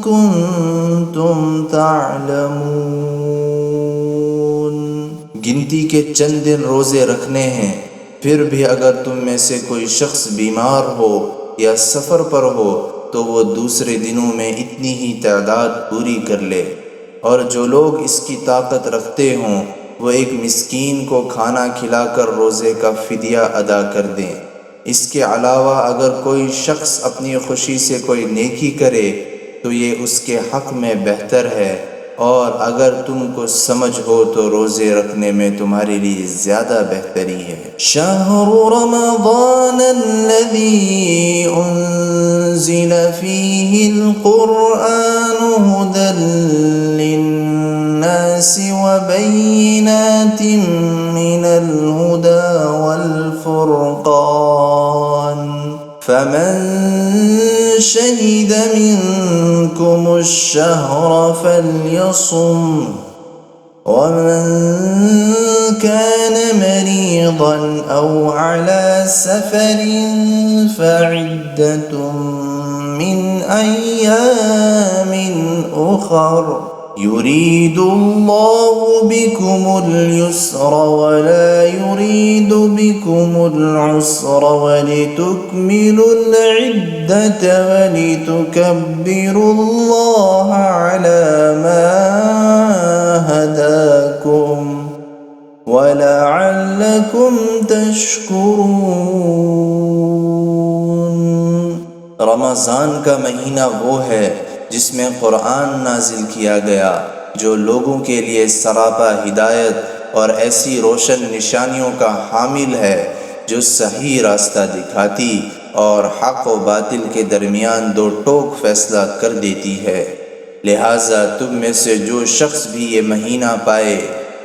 كنتم تعلمون۔ گنتی کے چند دن روزے رکھنے ہیں، پھر بھی اگر تم میں سے کوئی شخص بیمار ہو یا سفر پر ہو تو وہ دوسرے دنوں میں اتنی ہی تعداد پوری کر لے، اور جو لوگ اس کی طاقت رکھتے ہوں وہ ایک مسکین کو کھانا کھلا کر روزے کا فدیہ ادا کر دیں۔ اس کے علاوہ اگر کوئی شخص اپنی خوشی سے کوئی نیکی کرے تو یہ اس کے حق میں بہتر ہے، اور اگر تم کو سمجھ ہو تو روزے رکھنے میں تمہارے لیے زیادہ بہتری ہے۔ شهر رمضان الذي أنزل فيه القرآن هدى للناس وبينات من الهدى والفرقان فمن شهد منكم الشهر فليصم ومن كان مريضا أو على سفر فعدة من أيام أخر يريد الله بكم اليسر ولا يريد بكم العسر ولتكملوا العدة ولتكبروا الله على ما هداكم وَلَعَلَّكُمْ تَشْكُرُونَ۔ رمضان کا مہینہ وہ ہے جس میں قرآن نازل کیا گیا، جو لوگوں کے لیے سراپا ہدایت اور ایسی روشن نشانیوں کا حامل ہے جو صحیح راستہ دکھاتی اور حق و باطل کے درمیان دو ٹوک فیصلہ کر دیتی ہے۔ لہٰذا تم میں سے جو شخص بھی یہ مہینہ پائے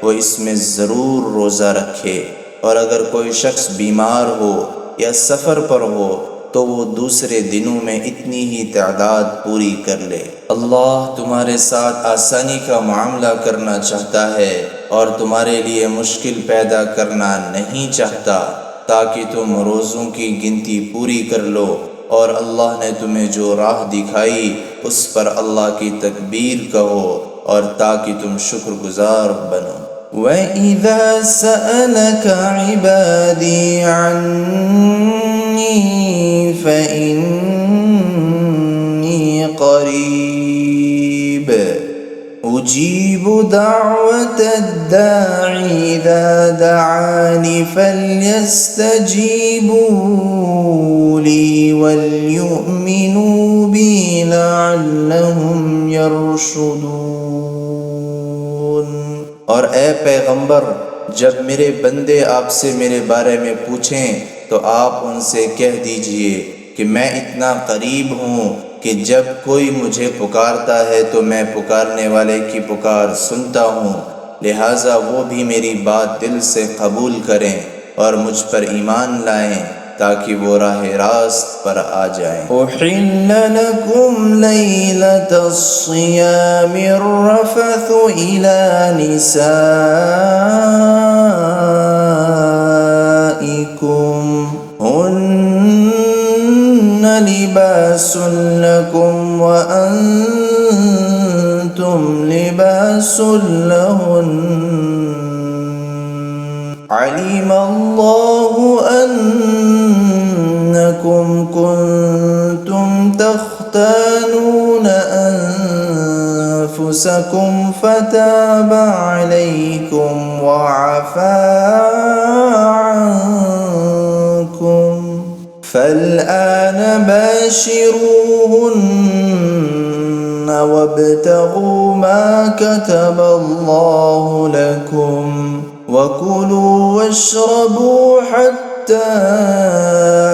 وہ اس میں ضرور روزہ رکھے، اور اگر کوئی شخص بیمار ہو یا سفر پر ہو تو وہ دوسرے دنوں میں اتنی ہی تعداد پوری کر لے۔ اللہ تمہارے ساتھ آسانی کا معاملہ کرنا چاہتا ہے اور تمہارے لیے مشکل پیدا کرنا نہیں چاہتا، تاکہ تم روزوں کی گنتی پوری کر لو، اور اللہ نے تمہیں جو راہ دکھائی اس پر اللہ کی تکبیر کہو، اور تاکہ تم شکر گزار بنو۔ وَإِذَا سَأَلَكَ عِبَادِي عَنِّي فَإِنِّي قَرِيبٌ أُجِيبُ دَعْوَةَ الدَّاعِ إِذَا دَعَانِ فَلْيَسْتَجِيبُوا لِي وَلْيُؤْمِنُوا بِي لَعَلَّهُمْ يَرْشُدُونَ۔ اور اے پیغمبر، جب میرے بندے آپ سے میرے بارے میں پوچھیں تو آپ ان سے کہہ دیجئے کہ میں اتنا قریب ہوں کہ جب کوئی مجھے پکارتا ہے تو میں پکارنے والے کی پکار سنتا ہوں، لہٰذا وہ بھی میری بات دل سے قبول کریں اور مجھ پر ایمان لائیں تاکہ وہ راہ راست پر آ جائیں۔ أحل لكم ليلة الصيام الرفث إلى نسائكم هن لباس لكم وأنتم لباس لهن علم الله أنكم كنتم تختانون أنفسكم فتاب عليكم وعفى عنكم فالآن باشروهن وابتغوا ما كتب الله لكم وكلوا واشربوا حتى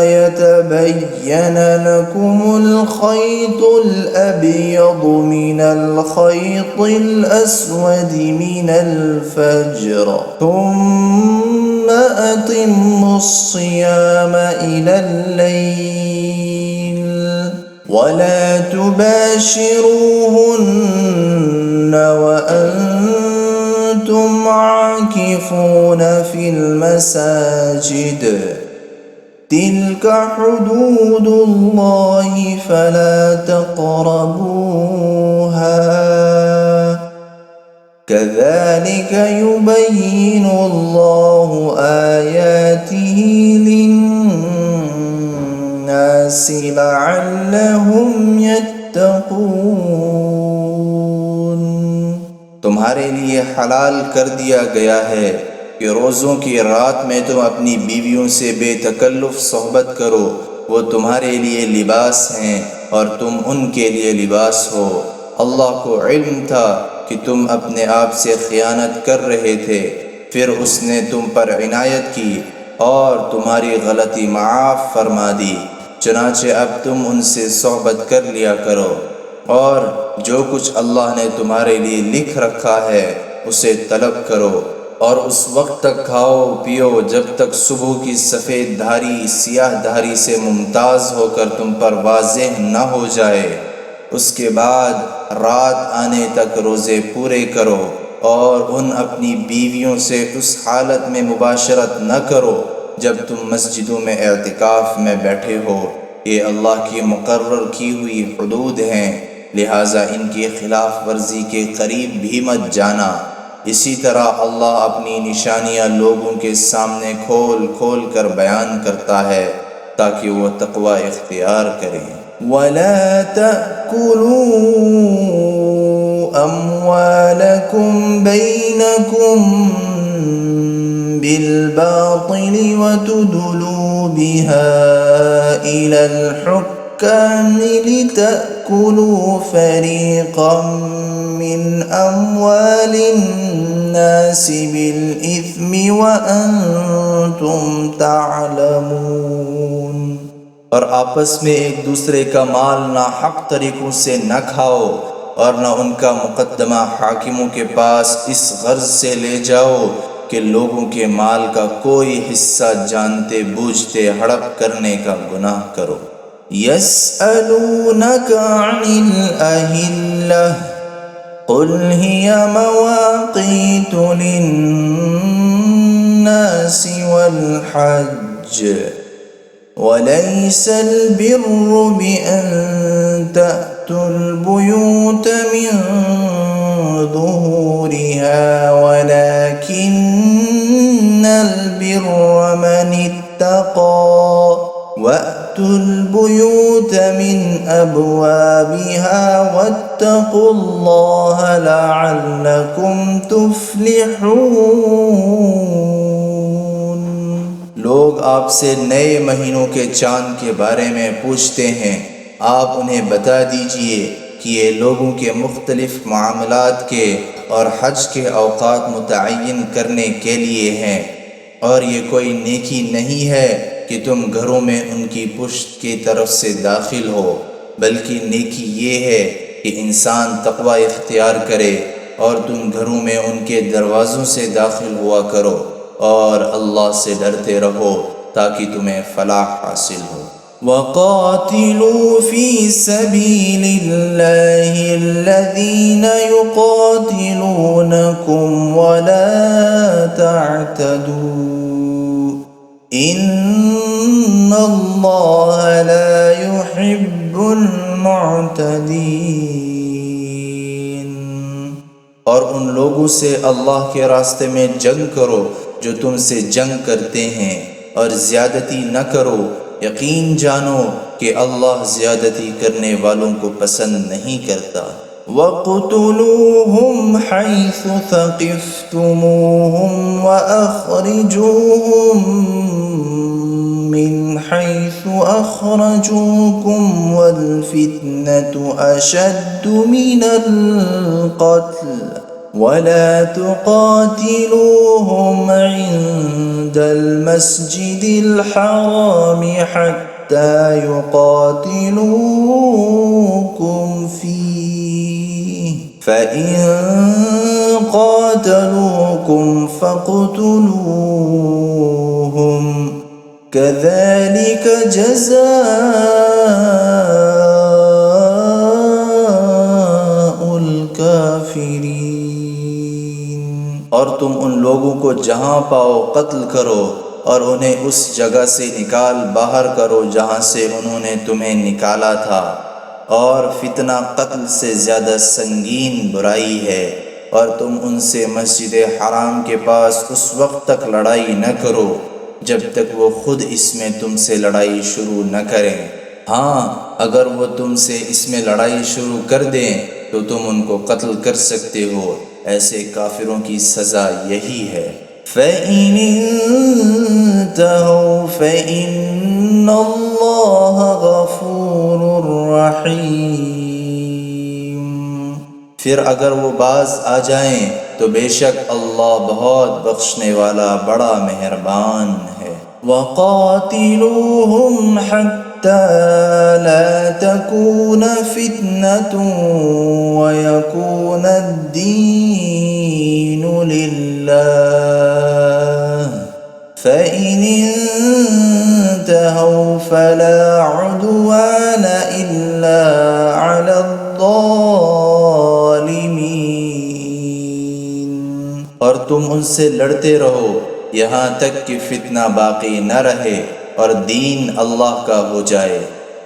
يتبين لكم الخيط الأبيض من الخيط الأسود من الفجر ثم أتموا الصيام إلى الليل ولا تباشروهن وأنتم عاكفون في المساجد تلك حدود الله فلا تقربوها كذلك يبين الله آياته للناس لعلهم يتقون. تمہارے لیے حلال کر دیا گیا ہے کہ روزوں کی رات میں تم اپنی بیویوں سے بے تکلف صحبت کرو، وہ تمہارے لیے لباس ہیں اور تم ان کے لیے لباس ہو. اللہ کو علم تھا کہ تم اپنے آپ سے خیانت کر رہے تھے، پھر اس نے تم پر عنایت کی اور تمہاری غلطی معاف فرما دی. چنانچہ اب تم ان سے صحبت کر لیا کرو، اور جو کچھ اللہ نے تمہارے لیے لکھ رکھا ہے اسے طلب کرو، اور اس وقت تک کھاؤ پیو جب تک صبح کی سفید دھاری سیاہ دھاری سے ممتاز ہو کر تم پر واضح نہ ہو جائے. اس کے بعد رات آنے تک روزے پورے کرو، اور ان اپنی بیویوں سے اس حالت میں مباشرت نہ کرو جب تم مسجدوں میں اعتکاف میں بیٹھے ہو. یہ اللہ کی مقرر کی ہوئی حدود ہیں، لہٰذا ان کی خلاف ورزی کے قریب بھی مت جانا. اسی طرح اللہ اپنی نشانیاں لوگوں کے سامنے کھول کھول کر بیان کرتا ہے تاکہ وہ تقوی اختیار کریں. وَلَا تَأْكُلُوا أَمْوَالَكُمْ بَيْنَكُمْ بِالْبَاطِلِ وَتُدْلُوا بِهَا إِلَى الْحُكَّامِ لِتَأْكُلُوا فَرِيقًا مِّنْ أَمْوَالِ النَّاسِ بِالْإِثْمِ وَأَنْتُمْ تَعْلَمُونَ. اور آپس میں ایک دوسرے کا مال ناحق طریقوں سے نہ کھاؤ، اور نہ ان کا مقدمہ حاکموں کے پاس اس غرض سے لے جاؤ کہ لوگوں کے مال کا کوئی حصہ جانتے بوجھتے ہڑپ کرنے کا گناہ کرو. يَسْأَلُونَكَ عَنِ الْأَهِلَّةِ قُلْ هِيَ مَوَاقِيتُ لِلنَّاسِ وَالْحَجِّ وَلَيْسَ الْبِرُّ بِأَن تَأْتُوا الْبُيُوتَ مِن ظُهُورِهَا وَلَكِنَّ الْبِرَّ مَنِ اتَّقَىٰ وَأْتُوا الْبُيُوتَ مِنْ أَبْوَابِهَا وَاتَّقُوا اللَّهَ لَعَلَّكُمْ تُفْلِحُونَ. لوگ آپ سے نئے مہینوں کے چاند کے بارے میں پوچھتے ہیں، آپ انہیں بتا دیجئے کہ یہ لوگوں کے مختلف معاملات کے اور حج کے اوقات متعین کرنے کے لیے ہیں، اور یہ کوئی نیکی نہیں ہے کہ تم گھروں میں ان کی پشت کی طرف سے داخل ہو، بلکہ نیکی یہ ہے کہ انسان تقوی اختیار کرے اور تم گھروں میں ان کے دروازوں سے داخل ہوا کرو، اور اللہ سے ڈرتے رہو تاکہ تمہیں فلاح حاصل ہو. وَقَاتِلُوا فِي سَبِيلِ اللَّهِ الَّذِينَ يُقَاتِلُونَكُمْ وَلَا تَعْتَدُوا إِنَّ اللَّهَ لَا يُحِبُّ الْمُعْتَدِينَ. اور ان لوگوں سے اللہ کے راستے میں جنگ کرو جو تم سے جنگ کرتے ہیں، اور زیادتی نہ کرو، یقین جانو کہ اللہ زیادتی کرنے والوں کو پسند نہیں کرتا. وَاقْتُلُوهُمْ حَيْثُ ثَقِفْتُمُوهُمْ وَأَخْرِجُوهُمْ مِنْ حَيْثُ أَخْرَجُوكُمْ وَالْفِتْنَةُ أَشَدُّ مِنَ الْقَتْلِ وَلَا تُقَاتِلُوهُمْ عِندَ المسجد الحرام حتى يقاتلوكم فيه فإن قاتلوكم فاقتلوهم كذلك جزاء الكافرين۔ اور تم ان لوگوں کو جہاں پاؤ قتل کرو اور انہیں اس جگہ سے نکال باہر کرو جہاں سے انہوں نے تمہیں نکالا تھا، اور فتنہ قتل سے زیادہ سنگین برائی ہے۔ اور تم ان سے مسجد حرام کے پاس اس وقت تک لڑائی نہ کرو جب تک وہ خود اس میں تم سے لڑائی شروع نہ کریں۔ ہاں، اگر وہ تم سے اس میں لڑائی شروع کر دیں تو تم ان کو قتل کر سکتے ہو، ایسے کافروں کی سزا یہی ہے۔ فَإِنِ انتَهَوْا فَإِنَّ اللَّهَ غَفُورٌ رَحِيمٌ۔ پھر اگر وہ باز آ جائیں تو بے شک اللہ بہت بخشنے والا بڑا مہربان ہے۔ وَقَاتِلُوهُمْ حَتَّى لَا تَكُونَ فِتْنَةٌ وَيَكُونَ الدِّينُ لِلَّهِ فَإِنِ انتَهَوْا فَلَا عُدْوَانَ إِلَّا عَلَى الظَّالِمِينَ۔ اور تم ان سے لڑتے رہو یہاں تک کہ فتنہ باقی نہ رہے اور دین اللہ کا ہو جائے۔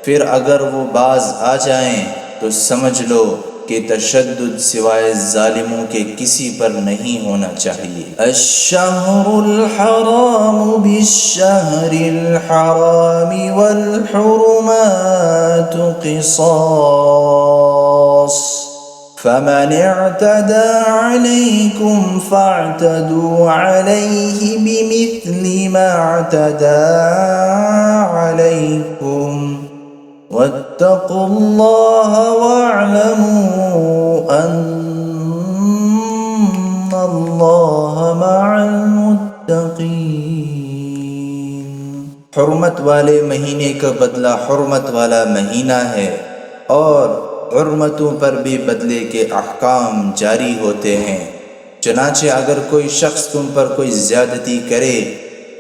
پھر اگر وہ باز آ جائیں تو سمجھ لو کہ تشدد سوائے ظالموں کے کسی پر نہیں ہونا چاہیے۔ الشہر الحرام بالشہر الحرام والحرمات قصاص فمن اعتدى عليكم فاعتدوا عليه بمثل ما اعتدى عليكم واتقوا الله واعلموا أن الله مع المتقين۔ حرمت والے مہینے کا بدلہ حرمت والا مہینہ ہے، اور حرمتوں پر بھی بدلے کے احکام جاری ہوتے ہیں۔ چنانچہ اگر کوئی شخص تم پر کوئی زیادتی کرے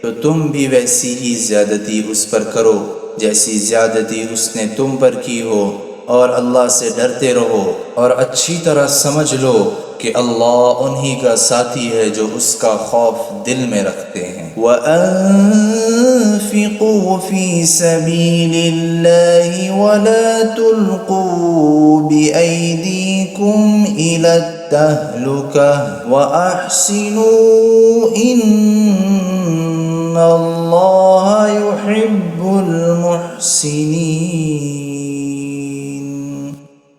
تو تم بھی ویسی ہی زیادتی اس پر کرو جیسی زیادتی اس نے تم پر کی ہو، اور اللہ سے ڈرتے رہو اور اچھی طرح سمجھ لو کہ اللہ انہی کا ساتھی ہے جو اس کا خوف دل میں رکھتے ہیں۔ وَأَنفِقُوا فِي سَبِيلِ اللَّهِ وَلَا تُلْقُوا بِأَيْدِيكُمْ إِلَى التَّهْلُكَةِ وَأَحْسِنُوا إِنَّ اللَّهَ يُحِبُّ الْمُحْسِنِينَ۔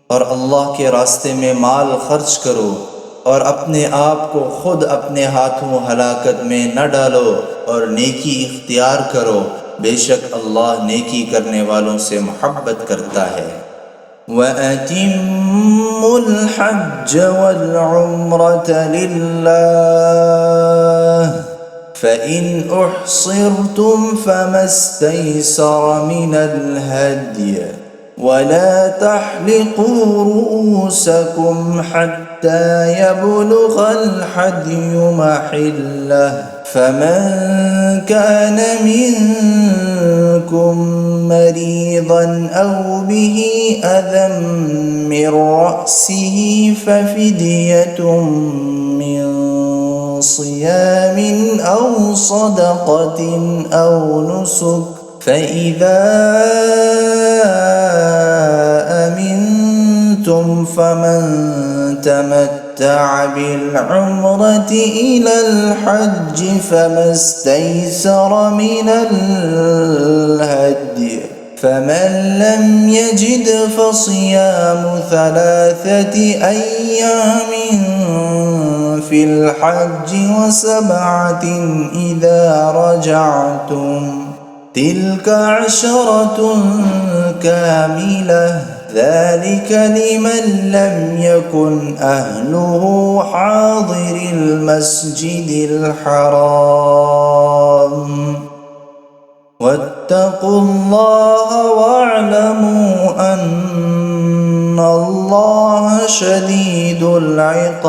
اور اللہ کے راستے میں مال خرچ کرو اور اپنے آپ کو خود اپنے ہاتھوں ہلاکت میں نہ ڈالو اور نیکی اختیار کرو، بے شک اللہ نیکی کرنے والوں سے محبت کرتا ہے۔ وَأَتِمُّوا الْحَجَّ وَالْعُمْرَةَ لِلَّهِ فَإِنْ أُحْصِرْتُمْ فَمَا اسْتَيْسَرَ مِنَ الْهَدْيِ وَلَا تَحْلِقُوا رُؤُوسَكُمْ حَتَّى يَبْلُغَ الْحَدْيُ مَحِلَّهُ فَمَنْ كَانَ مِنْكُمْ مَرِيضًا أَوْ بِهِ أَذًى مِّن رَّأْسِهِ فَفِدْيَةٌ مِّن صِيَامٍ أَوْ صَدَقَةٍ أَوْ نُسُكٍ فَإِذَا أَمِنْتُمْ فَمَنْ تَمَتَّعَ بِالْعُمْرَةِ إِلَى الْحَجِّ فَمَا اسْتَيْسَرَ مِنَ الْهَدْيِ فَمَنْ لَمْ يَجِدْ فَصِيَامُ 3 أَيَّامٍ فِي الْحَجِّ و7 إِذَا رَجَعْتُمْ تِلْكَ 10 كَامِلَةٌ ذَلِكَ لِمَنْ لَمْ يَكُنْ أَهْلُهُ حَاضِرِ الْمَسْجِدِ الْحَرَامِ واتقوا اللہ واعلموا ان اللہ شدید العقاب۔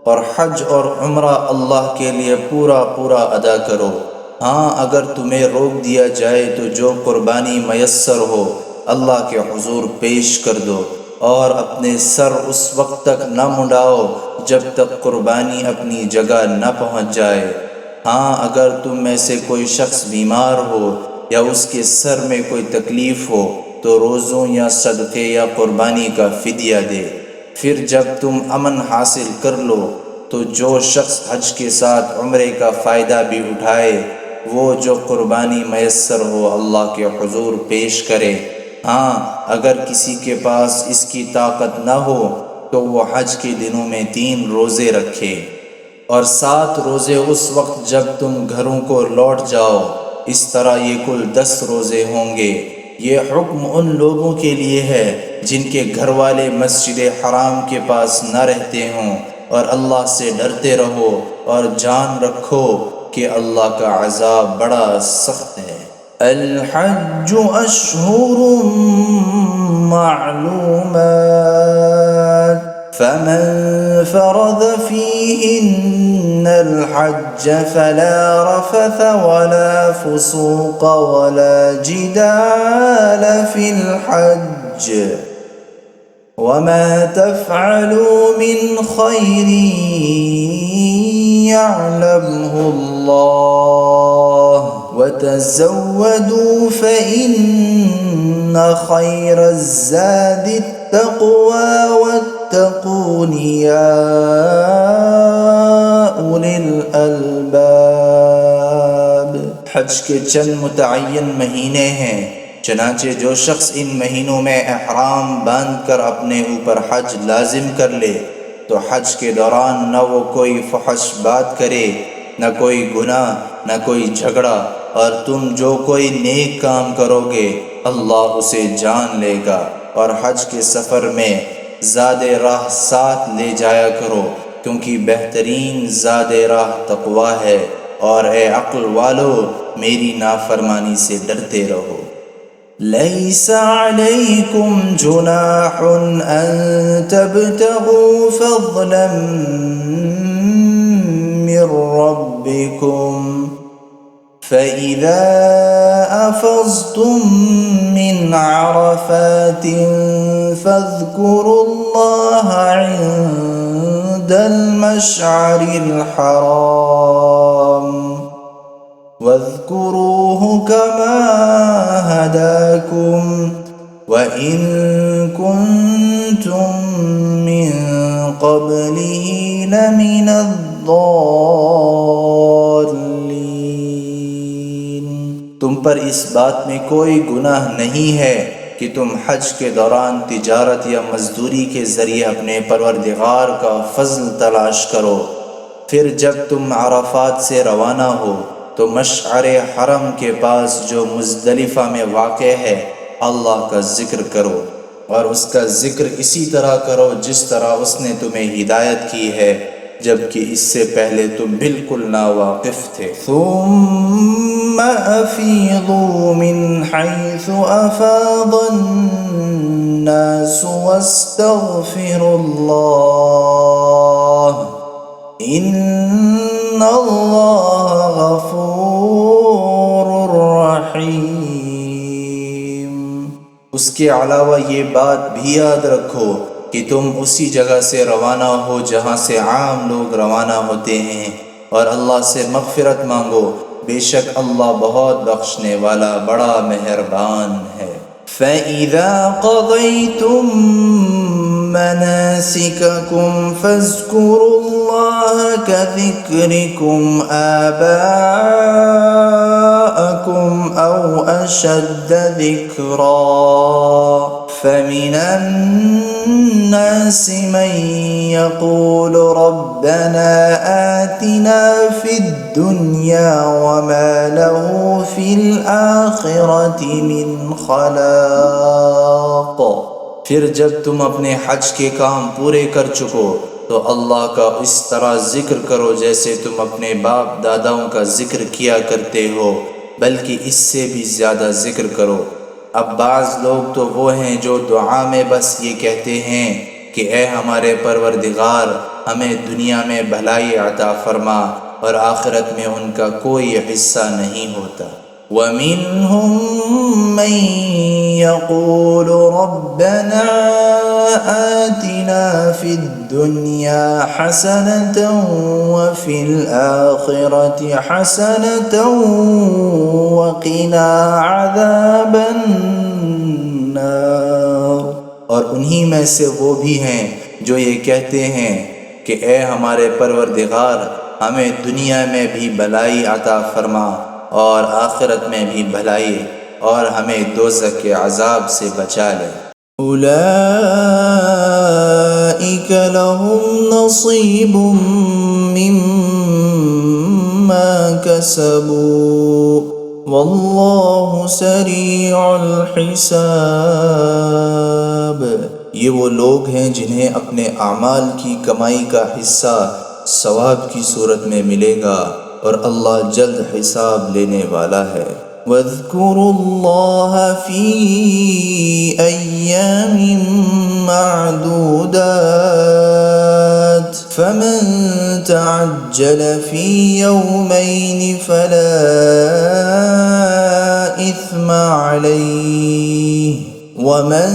اور حج اور عمرہ اللہ کے لیے پورا پورا ادا کرو۔ ہاں اگر تمہیں روک دیا جائے تو جو قربانی میسر ہو اللہ کے حضور پیش کر دو، اور اپنے سر اس وقت تک نہ منڈاؤ جب تک قربانی اپنی جگہ نہ پہنچ جائے۔ ہاں اگر تم میں سے کوئی شخص بیمار ہو یا اس کے سر میں کوئی تکلیف ہو تو روزوں یا صدقے یا قربانی کا فدیہ دے۔ پھر جب تم امن حاصل کر لو تو جو شخص حج کے ساتھ عمرے کا فائدہ بھی اٹھائے وہ جو قربانی میسر ہو اللہ کے حضور پیش کرے۔ ہاں اگر کسی کے پاس اس کی طاقت نہ ہو تو وہ حج کے دنوں میں 3 روزے رکھے، اور 7 روزے اس وقت جب تم گھروں کو لوٹ جاؤ، اس طرح یہ کل 10 روزے ہوں گے۔ یہ حکم ان لوگوں کے لیے ہے جن کے گھر والے مسجد حرام کے پاس نہ رہتے ہوں، اور اللہ سے ڈرتے رہو اور جان رکھو کہ اللہ کا عذاب بڑا سخت ہے۔ الحج اشہر معلومات فمن فرض فيهن الحج فلا رفث ولا فسوق ولا جدال في الحج وما تفعلوا من خير يعلمه الله وتزودوا فإن خير الزاد التقوى واتقون يا أولي الألباب۔ حج کے چند متعین مہینے ہیں، چنانچہ جو شخص ان مہینوں میں احرام باندھ کر اپنے اوپر حج لازم کر لے تو حج کے دوران نہ وہ کوئی فحش بات کرے، نہ کوئی گناہ، نہ کوئی جھگڑا، اور تم جو کوئی نیک کام کرو گے اللہ اسے جان لے گا۔ اور حج کے سفر میں زاد راہ ساتھ لے جایا کرو، کیونکہ بہترین زاد راہ تقویٰ ہے، اور اے عقل والو میری نافرمانی سے ڈرتے رہو۔ ليس عليكم جناح أن تبتغوا فضلا من ربكم فإذا أفضتم من عرفات فاذكروا الله عند المشعر الحرام واذكروه كما هداكم وإن كنتم من قبله لمن الضالين۔ تم پر اس بات میں کوئی گناہ نہیں ہے کہ تم حج کے دوران تجارت یا مزدوری کے ذریعے اپنے پروردگار کا فضل تلاش کرو۔ پھر جب تم عرفات سے روانہ ہو تو مشعر حرم کے پاس جو مزدلفہ میں واقع ہے اللہ کا ذکر کرو، اور اس کا ذکر اسی طرح کرو جس طرح اس نے تمہیں ہدایت کی ہے، جبکہ اس سے پہلے تم بالکل ناواقف تھے۔ ثم افیضوا من حیث افاض الناس واستغفروا اللہ ان اللہ غفور رحیم۔ اس کے علاوہ یہ بات بھی یاد رکھو کہ تم اسی جگہ سے روانہ ہو جہاں سے عام لوگ روانہ ہوتے ہیں، اور اللہ سے مغفرت مانگو، بے شک اللہ بہت بخشنے والا بڑا مہربان ہے۔ فَإِذَا قَضَيْتُم مَّنَاسِكَكُمْ فَاذْكُرُوا اللَّهَ كَذِكْرِكُمْ آبَاءَكُمْ أَوْ أَشَدَّ ذِكْرًا فَمِنَ النَّاسِ مَن يَقُولُ رَبَّنَا آتِنَا فِي الدُّنْيَا وَمَا لَهُ فِي الْآخِرَةِ مِنْ خَلَاقٍ۔ پھر جب تم اپنے حج کے کام پورے کر چکو تو اللہ کا اس طرح ذکر کرو جیسے تم اپنے باپ داداؤں کا ذکر کیا کرتے ہو، بلکہ اس سے بھی زیادہ ذکر کرو۔ اب بعض لوگ تو وہ ہیں جو دعا میں بس یہ کہتے ہیں کہ اے ہمارے پروردگار ہمیں دنیا میں بھلائی عطا فرما، اور آخرت میں ان کا کوئی حصہ نہیں ہوتا۔ وَمِنْهُمْ مَنْ يَقُولُ رَبَّنَا آتِنَا فِي الدُّنْيَا حَسَنَةً وَفِي الْآخِرَةِ حَسَنَةً وَقِنَا عَذَابَ النَّارِ، اور انہی میں سے وہ بھی ہیں جو یہ کہتے ہیں کہ اے ہمارے پروردگار ہمیں دنیا میں بھی بھلائی عطا فرما اور آخرت میں بھی بھلائی، اور ہمیں دوزخ کے عذاب سے بچا لے۔ اولئک لهم نصیب مما کسبوا واللہ سریع الحساب، یہ وہ لوگ ہیں جنہیں اپنے اعمال کی کمائی کا حصہ ثواب کی صورت میں ملے گا، اور اللہ جلد حساب لینے والا ہے۔ وَاذْكُرُوا اللَّهَ فِي أَيَّامٍ مَّعْدُودَاتٍ فَمَن تَعَجَّلَ فِي يَوْمَيْنِ فَلَا إِثْمَ عَلَيْهِ وَمَن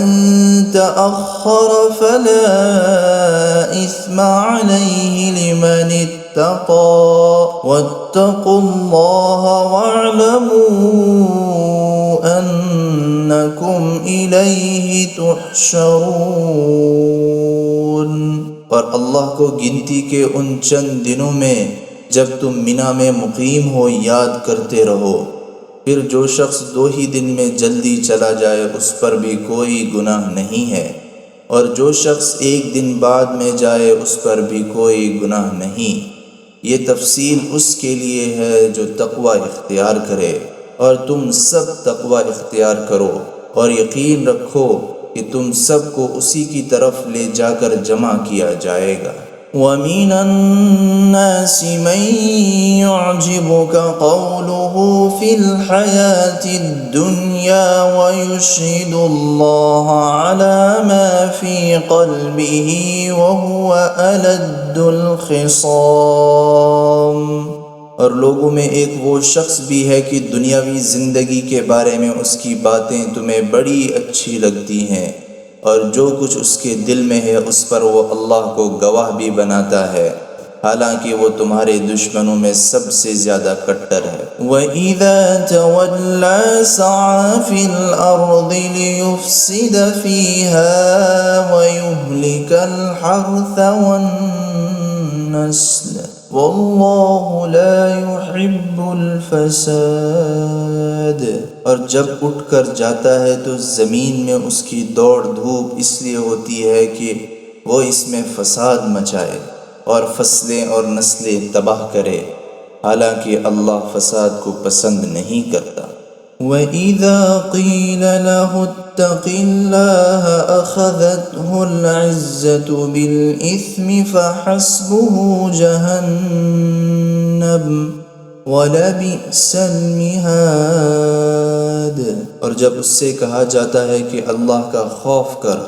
تَأَخَّرَ فَلَا إِثْمَ عَلَيْهِ لِمَنِ اتَّقَى وَاتَّقُوا اللَّهَ وَاعْلَمُوا أَنَّكُمْ إِلَيْهِ تُحْشَرُونَ، اور اللہ کو گنتی کے ان چند دنوں میں جب تم مینا میں مقیم ہو یاد کرتے رہو، پھر جو شخص 2 ہی دن میں جلدی چلا جائے اس پر بھی کوئی گناہ نہیں ہے، اور جو شخص 1 دن بعد میں جائے اس پر بھی کوئی گناہ نہیں۔ یہ تفصیل اس کے لیے ہے جو تقوی اختیار کرے، اور تم سب تقوی اختیار کرو، اور یقین رکھو کہ تم سب کو اسی کی طرف لے جا کر جمع کیا جائے گا۔ وَمِنَ النَّاسِ مَن يُعْجِبُكَ قَوْلُهُ فِي الْحَيَاةِ الدُّنْيَا وَيُشْهِدُ اللَّهَ عَلَى مَا فِي قَلْبِهِ وَهُوَ أَلَدُّ الْخِصَامِ، اور لوگوں میں ایک وہ شخص بھی ہے کہ دنیاوی زندگی کے بارے میں اس کی باتیں تمہیں بڑی اچھی لگتی ہیں، اور جو کچھ اس کے دل میں ہے اس پر وہ اللہ کو گواہ بھی بناتا ہے، حالانکہ وہ تمہارے دشمنوں میں سب سے زیادہ کٹر ہے۔ وَإِذَا تَوَلَّى سَعَى فِي الْأَرْضِ لِيُفْسِدَ فِيهَا وَيُهْلِكَ الْحَرْثَ وَالنَّسْلَ وَاللَّهُ لَا يُحِبُّ الْفَسَادَ، اور جب اٹھ کر جاتا ہے تو زمین میں اس کی دوڑ دھوپ اس لیے ہوتی ہے کہ وہ اس میں فساد مچائے اور فصلیں اور نسلیں تباہ کرے، حالانکہ اللہ فساد کو پسند نہیں کرتا۔ وَإِذَا قِيلَ لَهُ اتَّقِ اللَّهَ أَخَذَتْهُ الْعِزَّةُ بِالْإِثْمِ فَحَسْبُهُ جَهَنَّمُ وَلَبِئْسَ الْمِهَادُ، اور جب اس سے کہا جاتا ہے کہ اللہ کا خوف کر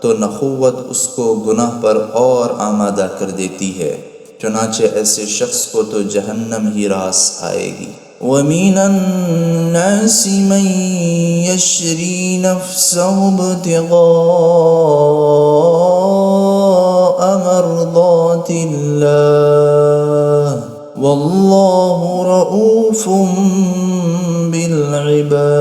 تو نخوت اس کو گناہ پر اور آمادہ کر دیتی ہے، چنانچہ ایسے شخص کو تو جہنم ہی راس آئے گی۔ وَمِنَ النَّاسِ مَن يَشْرِي نَفْسَهُ ابْتِغَاءَ مَرْضَاتِ اللَّهِ وَاللَّهُ رَءُوفٌ بِالْعِبَادِ،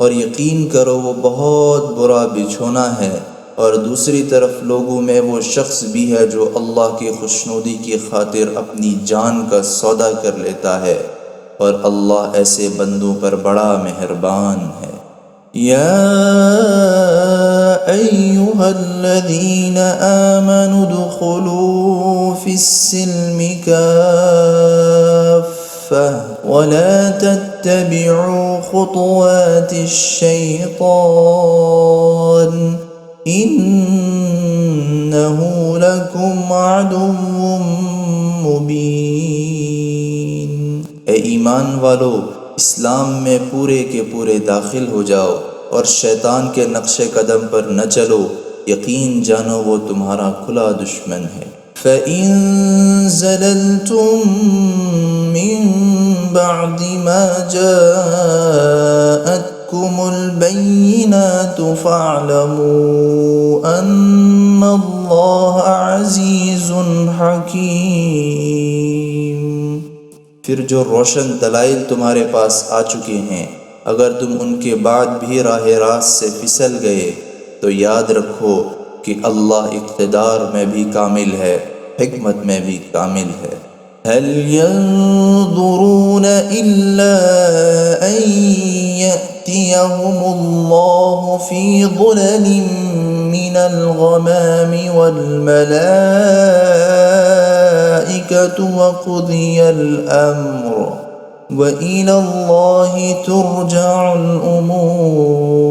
اور یقین کرو وہ بہت برا بچھونا ہے، اور دوسری طرف لوگوں میں وہ شخص بھی ہے جو اللہ کی خوشنودی کی خاطر اپنی جان کا سودا کر لیتا ہے، اور اللہ ایسے بندوں پر بڑا مہربان ہے۔ یا ایھا الذین آمنوا ادخلوا فی السلم کافۃ ولا تتبعوا إنه لكم عدو مبين۔ اے ایمان والو، اسلام میں پورے کے پورے داخل ہو جاؤ اور شیطان کے نقش قدم پر نہ چلو، یقین جانو وہ تمہارا کھلا دشمن ہے۔ فَإِن زَلَلْتُم مِّن بَعْدِ مَا جَاءَتْكُمُ الْبَيِّنَاتُ فَاعْلَمُوا أَنَّ اللَّهَ عَزِيزٌ حَكِيمٌ۔ پھر جو روشن دلائل تمہارے پاس آ چکے ہیں، اگر تم ان کے بعد بھی راہ راست سے پھسل گئے تو یاد رکھو کہ اللہ اقتدار میں بھی کامل ہے، حکمت میں بھی کامل ہے۔ هل ينظرون إلا أن يأتيهم الله في ظلل من الغمام والملائكة وقضي الأمر وإلى الله ترجع الأمور۔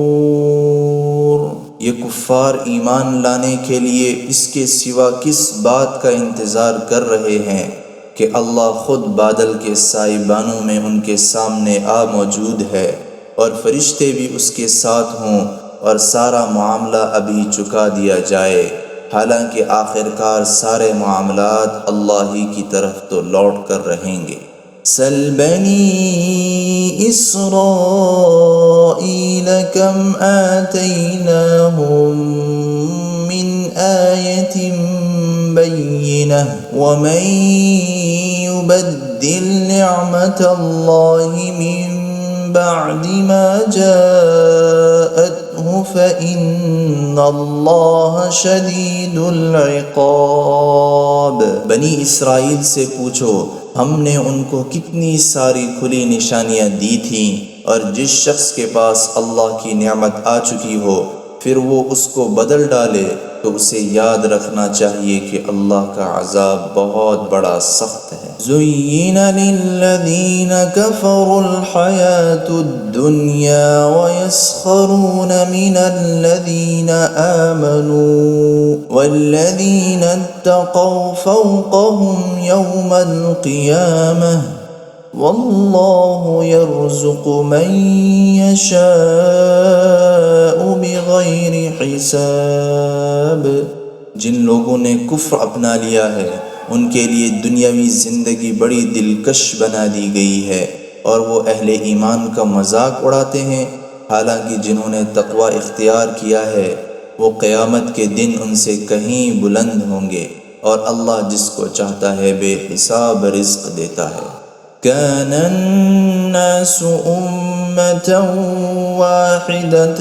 یہ کفار ایمان لانے کے لیے اس کے سوا کس بات کا انتظار کر رہے ہیں کہ اللہ خود بادل کے سائبانوں میں ان کے سامنے آ موجود ہے اور فرشتے بھی اس کے ساتھ ہوں اور سارا معاملہ ابھی چکا دیا جائے، حالانکہ آخرکار سارے معاملات اللہ ہی کی طرف تو لوٹ کر رہیں گے۔ سل بنی اسرائیل کم آتیناہم من آیت بینہ ومن یبدل نعمت اللہ من بعد ما جاءته فإن اللہ شدید العقاب۔ بنی اسرائیل سے پوچھو ہم نے ان کو کتنی ساری کھلی نشانیاں دی تھیں، اور جس شخص کے پاس اللہ کی نعمت آ چکی ہو پھر وہ اس کو بدل ڈالے تو اسے یاد رکھنا چاہیے کہ اللہ کا عذاب بہت بڑا سخت ہے۔ زُيِّنَ لِلَّذِينَ كَفَرُوا الْحَيَاةُ الدُّنْيَا وَيَسْخَرُونَ مِنَ الَّذِينَ آمَنُوا وَالَّذِينَ اتَّقَوْا فَوْقَهُمْ يَوْمَ الْقِيَامَةِ وَاللَّهُ يَرْزُقُ مَن يَشَاءُ بِغَيْرِ حِسَابٍ۔ جن لوگوں نے کفر اپنا لیا ہے ان کے لیے دنیاوی زندگی بڑی دلکش بنا دی گئی ہے، اور وہ اہل ایمان کا مذاق اڑاتے ہیں، حالانکہ جنہوں نے تقوی اختیار کیا ہے وہ قیامت کے دن ان سے کہیں بلند ہوں گے، اور اللہ جس کو چاہتا ہے بے حساب رزق دیتا ہے۔ كان الناس أمة واحدة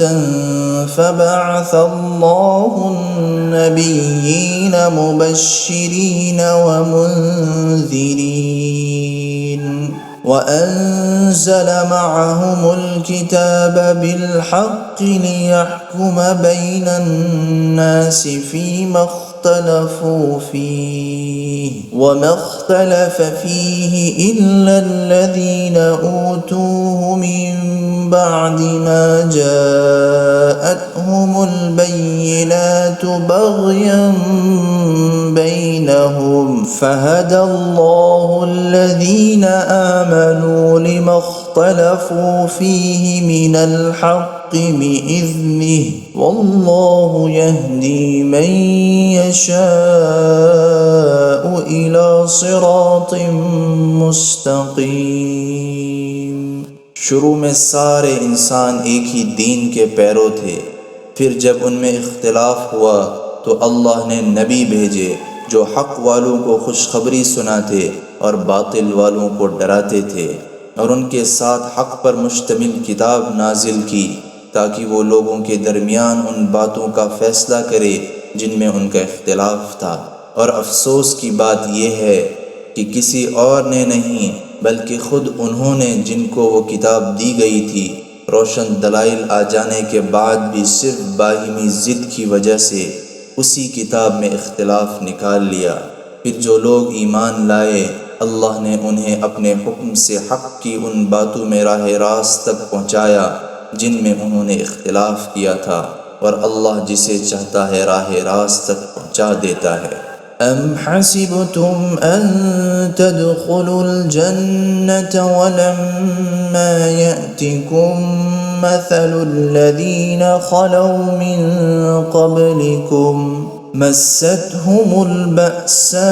فبعث الله النبيين مبشرين ومنذرين وأنزل معهم الكتاب بالحق ليحكم بين الناس فيما اختلفوا فيه وما اختلف فيه إلا الذين أوتوه من بعد ما جاءتهم البينات بغيا بينهم فهدى الله الذين آمنوا لما اختلفوا فيه من الحق بإذنه والله يهدي من يشاء إلى صراط مستقيم۔ شروع میں سارے انسان ایک ہی دین کے پیرو تھے، پھر جب ان میں اختلاف ہوا تو اللہ نے نبی بھیجے جو حق والوں کو خوشخبری سناتے اور باطل والوں کو ڈراتے تھے، اور ان کے ساتھ حق پر مشتمل کتاب نازل کی تاکہ وہ لوگوں کے درمیان ان باتوں کا فیصلہ کرے جن میں ان کا اختلاف تھا۔ اور افسوس کی بات یہ ہے کہ کسی اور نے نہیں بلکہ خود انہوں نے، جن کو وہ کتاب دی گئی تھی، روشن دلائل آ جانے کے بعد بھی صرف باہمی ضد کی وجہ سے اسی کتاب میں اختلاف نکال لیا۔ پھر جو لوگ ایمان لائے اللہ نے انہیں اپنے حکم سے حق کی ان باتوں میں راہ راست تک پہنچایا جن میں انہوں نے اختلاف کیا تھا، اور اللہ جسے چاہتا ہے راہ راست تک پہنچا دیتا ہے۔ ام حسبتم ان تدخلوا الجنة ولما يأتكم مثل الذين خلوا من قبلكم مستهم البأساء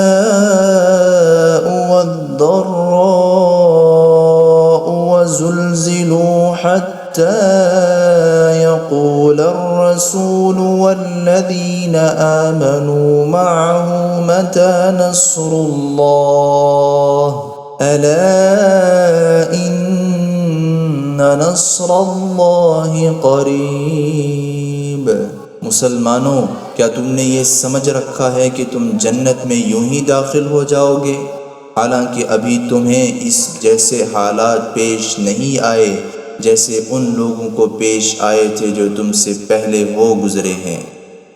والضراء وزلزلوا حتى يقول الرسول والذين آمنوا معه متى نصر الله ألا إن نصر الله قریب۔ مسلمانوں، کیا تم نے یہ سمجھ رکھا ہے کہ تم جنت میں یوں ہی داخل ہو جاؤ گے، حالانکہ ابھی تمہیں اس جیسے حالات پیش نہیں آئے جیسے ان لوگوں کو پیش آئے تھے جو تم سے پہلے ہو گزرے ہیں۔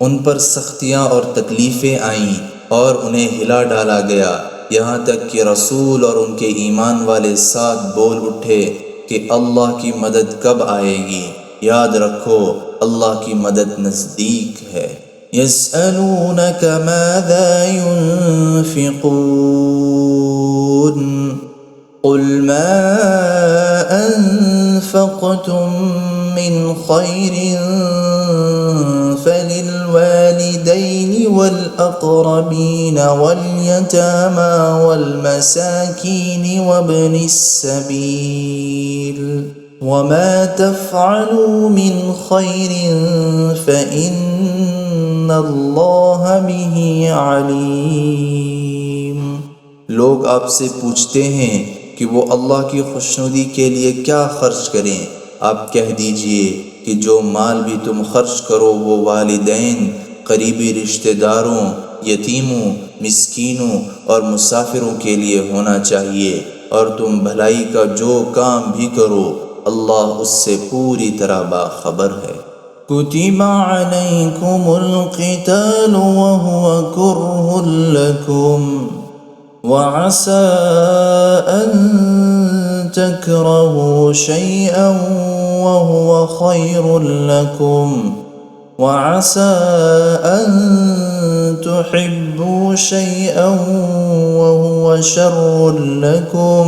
ان پر سختیاں اور تکلیفیں آئیں اور انہیں ہلا ڈالا گیا، یہاں تک کہ رسول اور ان کے ایمان والے ساتھ بول اٹھے کہ اللہ کی مدد کب آئے گی۔ یاد رکھو، اللہ کی مدد نزدیک ہے۔ يسألونك ماذا ينفقون قل ما أنفقتم من خير فللوالدين والأقربين واليتامى والمساكين وابن السبيل وما تفعلوا من خير فإن الله به عليم۔ لوگ آپ سے پوچھتے ہیں کہ وہ اللہ کی خوشنودی کے لیے کیا خرچ کریں، آپ کہہ دیجئے کہ جو مال بھی تم خرچ کرو وہ والدین، قریبی رشتہ داروں، یتیموں، مسکینوں اور مسافروں کے لیے ہونا چاہیے، اور تم بھلائی کا جو کام بھی کرو اللہ اس سے پوری طرح باخبر ہے۔ كتب عليكم القتال وهو كره لكم وعسى أن تكرهوا شيئا وهو خير لكم وعسى أن تحبوا شيئا وهو شر لكم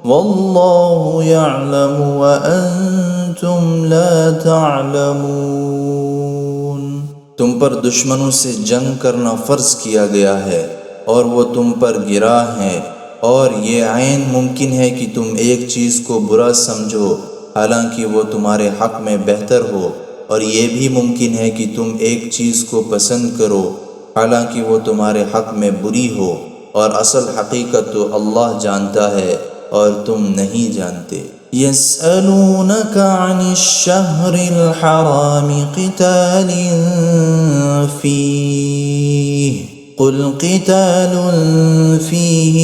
والله يعلم وأنتم لا تعلمون۔ تم پر دشمنوں سے جنگ کرنا فرض کیا گیا ہے اور وہ تم پر گرا ہے، اور یہ عین ممکن ہے کہ تم ایک چیز کو برا سمجھو حالانکہ وہ تمہارے حق میں بہتر ہو، اور یہ بھی ممکن ہے کہ تم ایک چیز کو پسند کرو حالانکہ وہ تمہارے حق میں بری ہو، اور اصل حقیقت تو اللہ جانتا ہے اور تم نہیں جانتے۔ يسألونك عن الشهر الحرام قتال فيه قل قتال فيه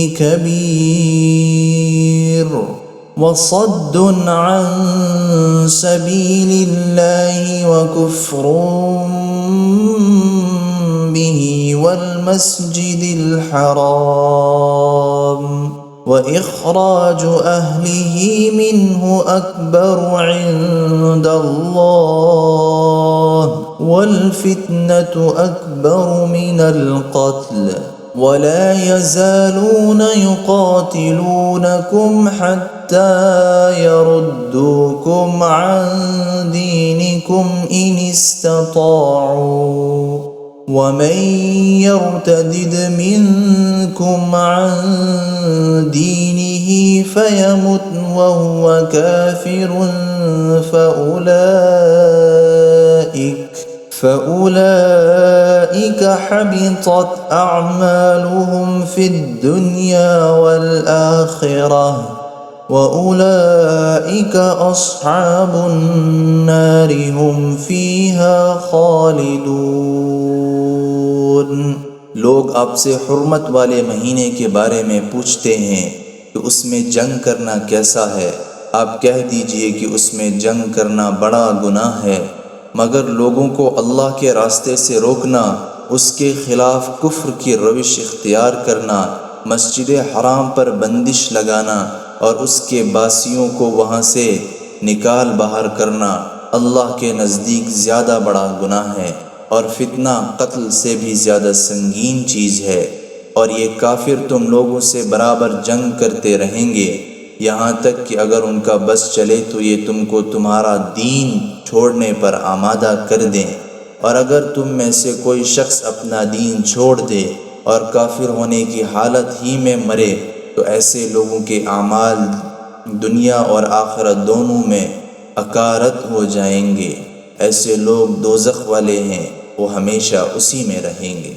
كبير وصد عن سبيل الله وكفر به والمسجد الحرام وإخراج أهله منه أكبر عند الله والفتنة أكبر من القتل ولا يزالون يقاتلونكم حتى يردوكم عن دينكم إن استطاعوا ومن يرتد منكم عن دينه فيمت وهو كافر فأولئك حبطت أعمالهم في الدنيا والآخرة وأولئك أصحاب النار هم فيها خالدون۔ لوگ آپ سے حرمت والے مہینے کے بارے میں پوچھتے ہیں کہ اس میں جنگ کرنا کیسا ہے، آپ کہہ دیجئے کہ اس میں جنگ کرنا بڑا گناہ ہے، مگر لوگوں کو اللہ کے راستے سے روکنا، اس کے خلاف کفر کی روش اختیار کرنا، مسجد حرام پر بندش لگانا اور اس کے باسیوں کو وہاں سے نکال باہر کرنا، اللہ کے نزدیک زیادہ بڑا گناہ ہے، اور فتنہ قتل سے بھی زیادہ سنگین چیز ہے۔ اور یہ کافر تم لوگوں سے برابر جنگ کرتے رہیں گے، یہاں تک کہ اگر ان کا بس چلے تو یہ تم کو تمہارا دین چھوڑنے پر آمادہ کر دیں، اور اگر تم میں سے کوئی شخص اپنا دین چھوڑ دے اور کافر ہونے کی حالت ہی میں مرے تو ایسے لوگوں کے اعمال دنیا اور آخرت دونوں میں اکارت ہو جائیں گے۔ ایسے لوگ دوزخ والے ہیں، وہ ہمیشہ اسی میں رہیں گے۔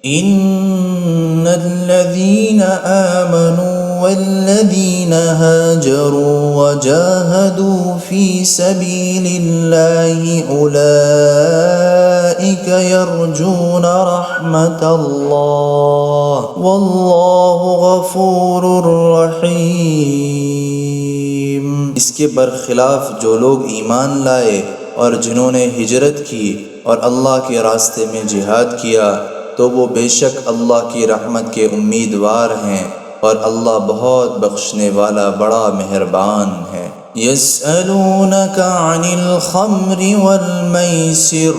ان الذين آمنوا والذين هاجروا وجاهدوا في سبيل الله أولئك يرجون رحمة الله والله غفور رحيم۔ اس کے برخلاف جو لوگ ایمان لائے اور جنہوں نے ہجرت کی اور اللہ کے راستے میں جہاد کیا تو وہ بے شک اللہ کی رحمت کے امیدوار ہیں، اور اللہ بہت بخشنے والا بڑا مہربان ہے۔ يسألونك عن الخمر والميسر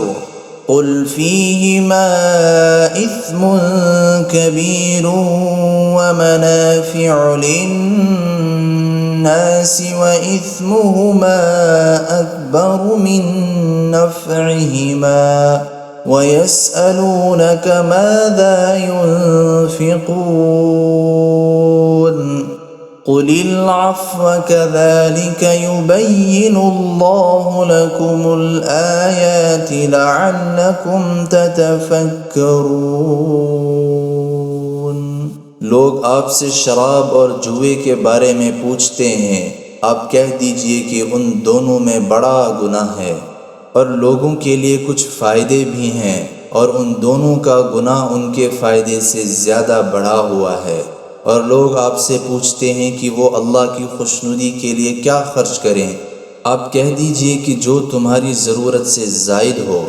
قل فيهما إثم كبير ومنافع للناس وإثمهما أكبر من نفعهما ويسألونك ماذا ينفقون قل العفو كذلك يبين الله لكم الآيات لعلكم تتفكرون۔ لوگ آپ سے شراب اور جوئے کے بارے میں پوچھتے ہیں، آپ کہہ دیجئے کہ ان دونوں میں بڑا گناہ ہے، اور لوگوں کے لیے کچھ فائدے بھی ہیں، اور ان دونوں کا گناہ ان کے فائدے سے زیادہ بڑھا ہوا ہے۔ اور لوگ آپ سے پوچھتے ہیں کہ وہ اللہ کی خوشنودی کے لیے کیا خرچ کریں، آپ کہہ دیجئے کہ جو تمہاری ضرورت سے زائد ہو۔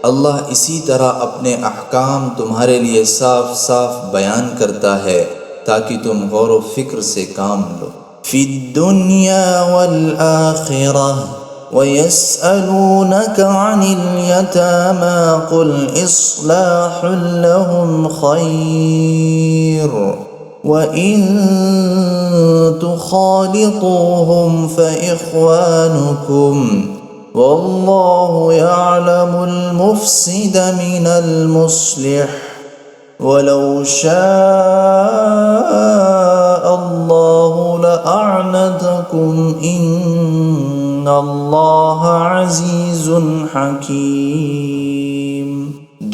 اللہ اسی طرح اپنے احکام تمہارے لیے صاف صاف بیان کرتا ہے تاکہ تم غور و فکر سے کام لو۔ فی الدنیا والآخرہ وَيَسْأَلُونَكَ عَنِ الْيَتَامَى قُلْ إِصْلَاحٌ لَهُمْ خَيْرٌ وَإِن تُخَالِطُوهُمْ فَإِخْوَانُكُمْ وَاللَّهُ يَعْلَمُ الْمُفْسِدَ مِنَ الْمُصْلِحِ وَلَوْ شَاءَ اللَّهُ لَأَعْنَتَكُمْ إِنَّ اللہ عزیز حکیم۔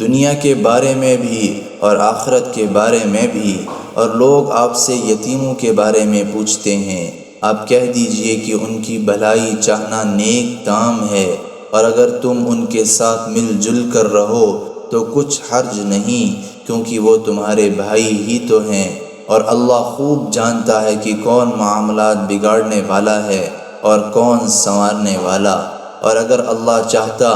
دنیا کے بارے میں بھی اور آخرت کے بارے میں بھی، اور لوگ آپ سے یتیموں کے بارے میں پوچھتے ہیں، آپ کہہ دیجئے کہ ان کی بھلائی چاہنا نیک کام ہے، اور اگر تم ان کے ساتھ مل جل کر رہو تو کچھ حرج نہیں، کیونکہ وہ تمہارے بھائی ہی تو ہیں، اور اللہ خوب جانتا ہے کہ کون معاملات بگاڑنے والا ہے اور کون سنوارنے والا، اور اگر اللہ چاہتا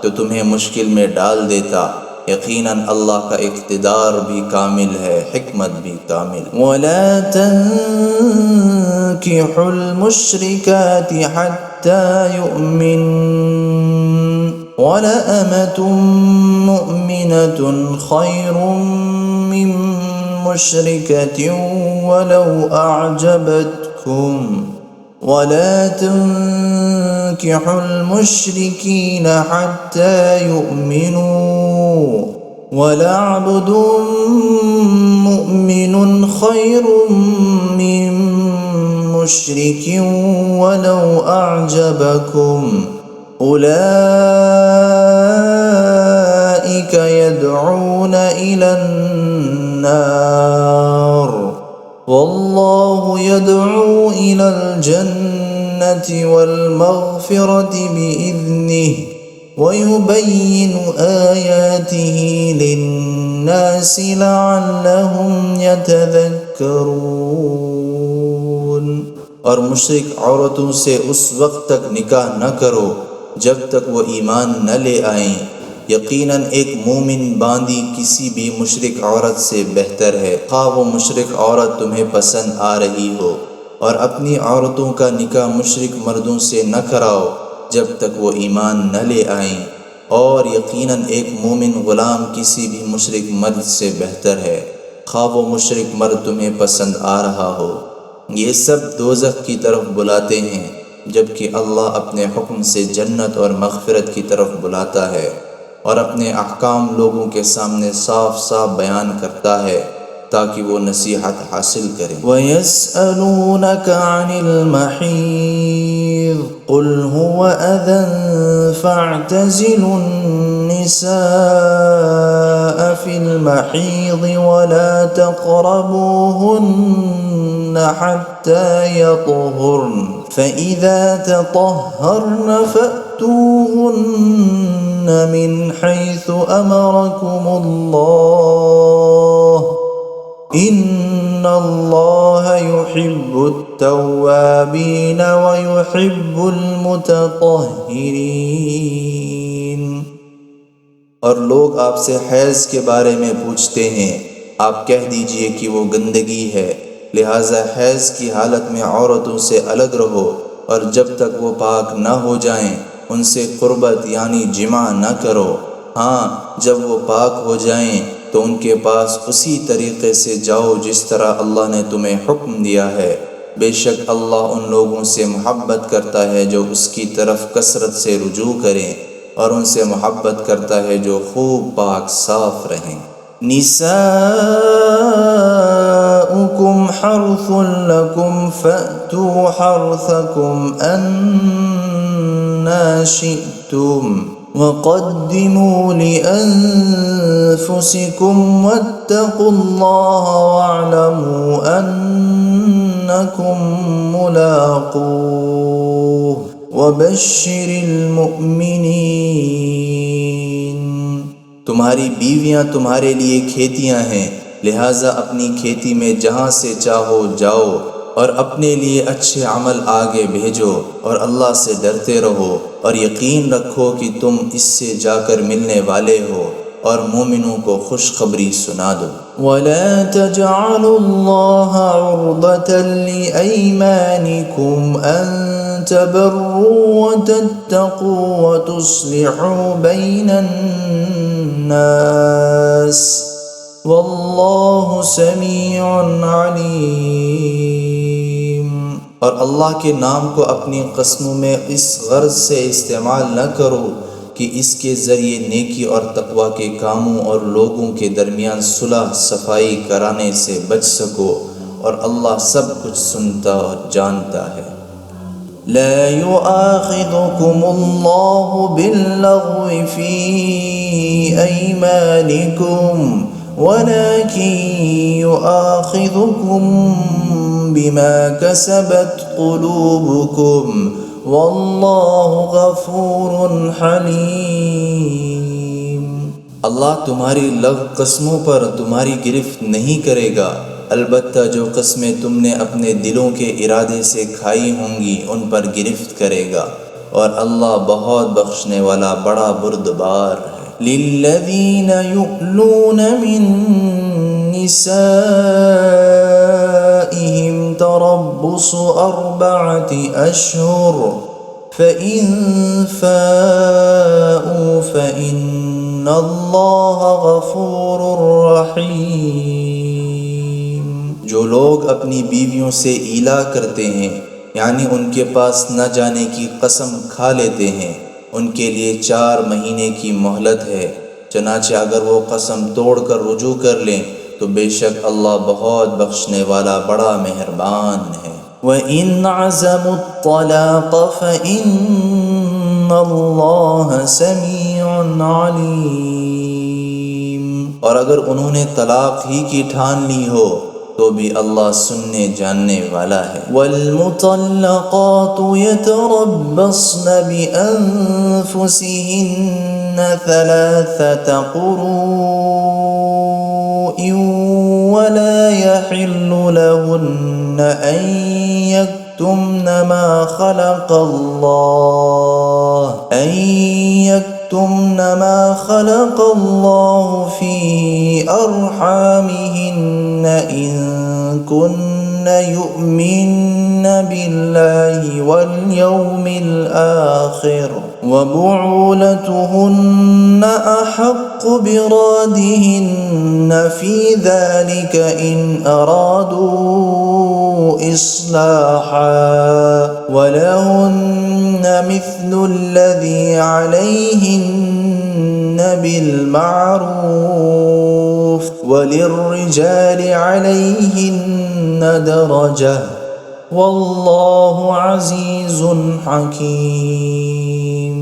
تو تمہیں مشکل میں ڈال دیتا، یقیناً اللہ کا اقتدار بھی کامل ہے، حکمت بھی کامل۔ وَلَا تَنكِحُوا الْمُشْرِكَاتِ حَتَّى يُؤْمِنَّ وَلَأَمَةٌ مُؤْمِنَةٌ خَيْرٌ مِّن مُّشْرِكَةٍ وَلَوْ أَعْجَبَتْكُمْ وَلَا تُنكِحُوا الْمُشْرِكِينَ حَتَّى يُؤْمِنُوا وَلَعَبْدٌ مُؤْمِنٌ خَيْرٌ مِّن مُّشْرِكٍ وَلَوْ أَعْجَبَكُمْ أُولَئِكَ يَدْعُونَ إِلَى النَّارِ واللہ يدعو إلى الجنة والمغفرة بإذنه ويبين آياته للناس لعلهم يتذكرون۔ اور مشرک عورتوں سے اس وقت تک نکاح نہ کرو جب تک وہ ایمان نہ لے آئیں، یقیناً ایک مومن باندی کسی بھی مشرک عورت سے بہتر ہے، خواہ وہ مشرک عورت تمہیں پسند آ رہی ہو، اور اپنی عورتوں کا نکاح مشرک مردوں سے نہ کراؤ جب تک وہ ایمان نہ لے آئیں، اور یقیناً ایک مومن غلام کسی بھی مشرک مرد سے بہتر ہے، خواہ وہ مشرک مرد تمہیں پسند آ رہا ہو۔ یہ سب دوزخ کی طرف بلاتے ہیں، جبکہ اللہ اپنے حکم سے جنت اور مغفرت کی طرف بلاتا ہے، اور اپنے احکام لوگوں کے سامنے صاف صاف بیان کرتا ہے تاکہ وہ نصیحت حاصل کریں۔ وَيَسْأَلُونَكَ عَنِ الْمَحِيضِ قُلْ هُوَ أَذًى فَاعْتَزِلُوا النِّسَاءَ فِي الْمَحِيضِ وَلَا تَقْرَبُوهُنَّ حَتَّى يَطْهُرْنَ فَإِذَا تَطَهَّرْنَ فَأْتُوهُنَّ مِنْ حَيْثُ أَمَرَكُمُ اللَّهُ إِنَّ اللَّهَ يُحِبُّ التَّوَّابِينَ وَيُحِبُّ الْمُتَطَهِّرِينَ۔ اور لوگ آپ سے حیض کے بارے میں پوچھتے ہیں، آپ کہہ دیجئے کہ وہ گندگی ہے، لہٰذا حیض کی حالت میں عورتوں سے الگ رہو، اور جب تک وہ پاک نہ ہو جائیں ان سے قربت یعنی جماع نہ کرو۔ ہاں، جب وہ پاک ہو جائیں تو ان کے پاس اسی طریقے سے جاؤ جس طرح اللہ نے تمہیں حکم دیا ہے، بے شک اللہ ان لوگوں سے محبت کرتا ہے جو اس کی طرف کثرت سے رجوع کریں، اور ان سے محبت کرتا ہے جو خوب پاک صاف رہیں۔ نساؤکم حرث لکم فأتوا حرثکم أَنَّا شئتم وقدموا لأنفسكم واتقوا الله واعلموا أنكم ملاقوه وبشر المؤمنين۔ تمہاری بیویاں تمہارے لیے کھیتیاں ہیں، لہٰذا اپنی کھیتی میں جہاں سے چاہو جاؤ، اور اپنے لیے اچھے عمل آگے بھیجو، اور اللہ سے ڈرتے رہو، اور یقین رکھو کہ تم اس سے جا کر ملنے والے ہو، اور مومنوں کو خوشخبری سنا دو۔ وَلَا تَجْعَلُوا اللَّهَ عُرْضَةً لِأَيْمَانِكُمْ أَن تَبَرُّوا وَتَتَّقُوا وَتُصْلِحُوا بَيْنَ النَّاسِ وَاللَّهُ سَمِيعٌ عَلِيمٌ۔ اور اللہ کے نام کو اپنی قسموں میں اس غرض سے استعمال نہ کرو کہ اس کے ذریعے نیکی اور تقوی کے کاموں اور لوگوں کے درمیان صلح صفائی کرانے سے بچ سکو، اور اللہ سب کچھ سنتا اور جانتا ہے۔ لا يؤاخذكم الله باللغو في أيمانكم ولكن يؤاخذكم بما كسبت قلوبكم والله غفور حليم۔ اللہ تمہاری لغو قسموں پر تمہاری گرفت نہیں کرے گا، البتہ جو قسمیں تم نے اپنے دلوں کے ارادے سے کھائی ہوں گی ان پر گرفت کرے گا، اور اللہ بہت بخشنے والا بڑا بردبار ہے۔ للذین یؤلون من نسائهم تربص 4 أشهر فإن فاءوا فإن اللہ غفور رحیم۔ جو لوگ اپنی بیویوں سے ایلا کرتے ہیں، یعنی ان کے پاس نہ جانے کی قسم کھا لیتے ہیں، ان کے لیے 4 مہینے کی مہلت ہے، چنانچہ اگر وہ قسم توڑ کر رجوع کر لیں تو بے شک اللہ بہت بخشنے والا بڑا مہربان ہے۔ وَإِنْ عَزَمُوا الطَّلَاقَ فَإِنَّ اللَّهَ سَمِيعٌ عَلِيمٌ۔ اور اگر انہوں نے طلاق ہی کی ٹھان لی ہو تو بھی اللہ سننے جاننے والا ہے۔ وَالْمُطَلَّقَاتُ يَتَرَبَّصْنَ بِأَنفُسِهِنَّ 3 قُرُوءٍ وَلَا يَحِلُّ لَهُنَّ أَن يَكْتُمْنَ مَا خَلَقَ اللَّهُ فِي أَرْحَامِهِنَّ إِن كُنَّ يؤمن بالله واليوم الآخر وبعولتهن أحق بردهن في ذلك إن أرادوا إصلاحا ولهن مثل الذي عليهن بالمعروف وللرجال عليهن درجة واللہ عزیز حکیم۔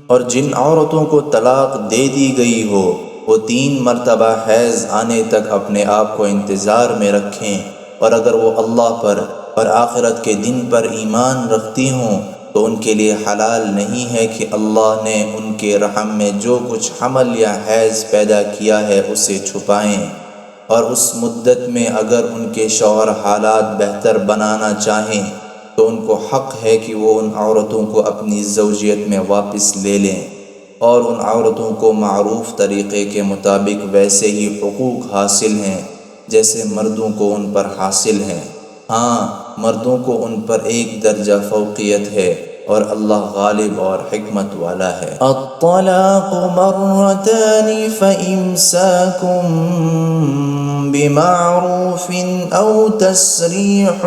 اور جن عورتوں کو طلاق دے دی گئی ہو وہ 3 مرتبہ حیض آنے تک اپنے آپ کو انتظار میں رکھیں، اور اگر وہ اللہ پر اور آخرت کے دن پر ایمان رکھتی ہوں تو ان کے لیے حلال نہیں ہے کہ اللہ نے ان کے رحم میں جو کچھ حمل یا حیض پیدا کیا ہے اسے چھپائیں، اور اس مدت میں اگر ان کے شوہر حالات بہتر بنانا چاہیں تو ان کو حق ہے کہ وہ ان عورتوں کو اپنی زوجیت میں واپس لے لیں، اور ان عورتوں کو معروف طریقے کے مطابق ویسے ہی حقوق حاصل ہیں جیسے مردوں کو ان پر حاصل ہیں۔ ہاں، مردوں کو ان پر 1 درجہ فوقیت ہے، اور اللہ غالب اور حکمت والا ہے۔ الطلاق مرتان فإمساكم بمعروف أو تسريح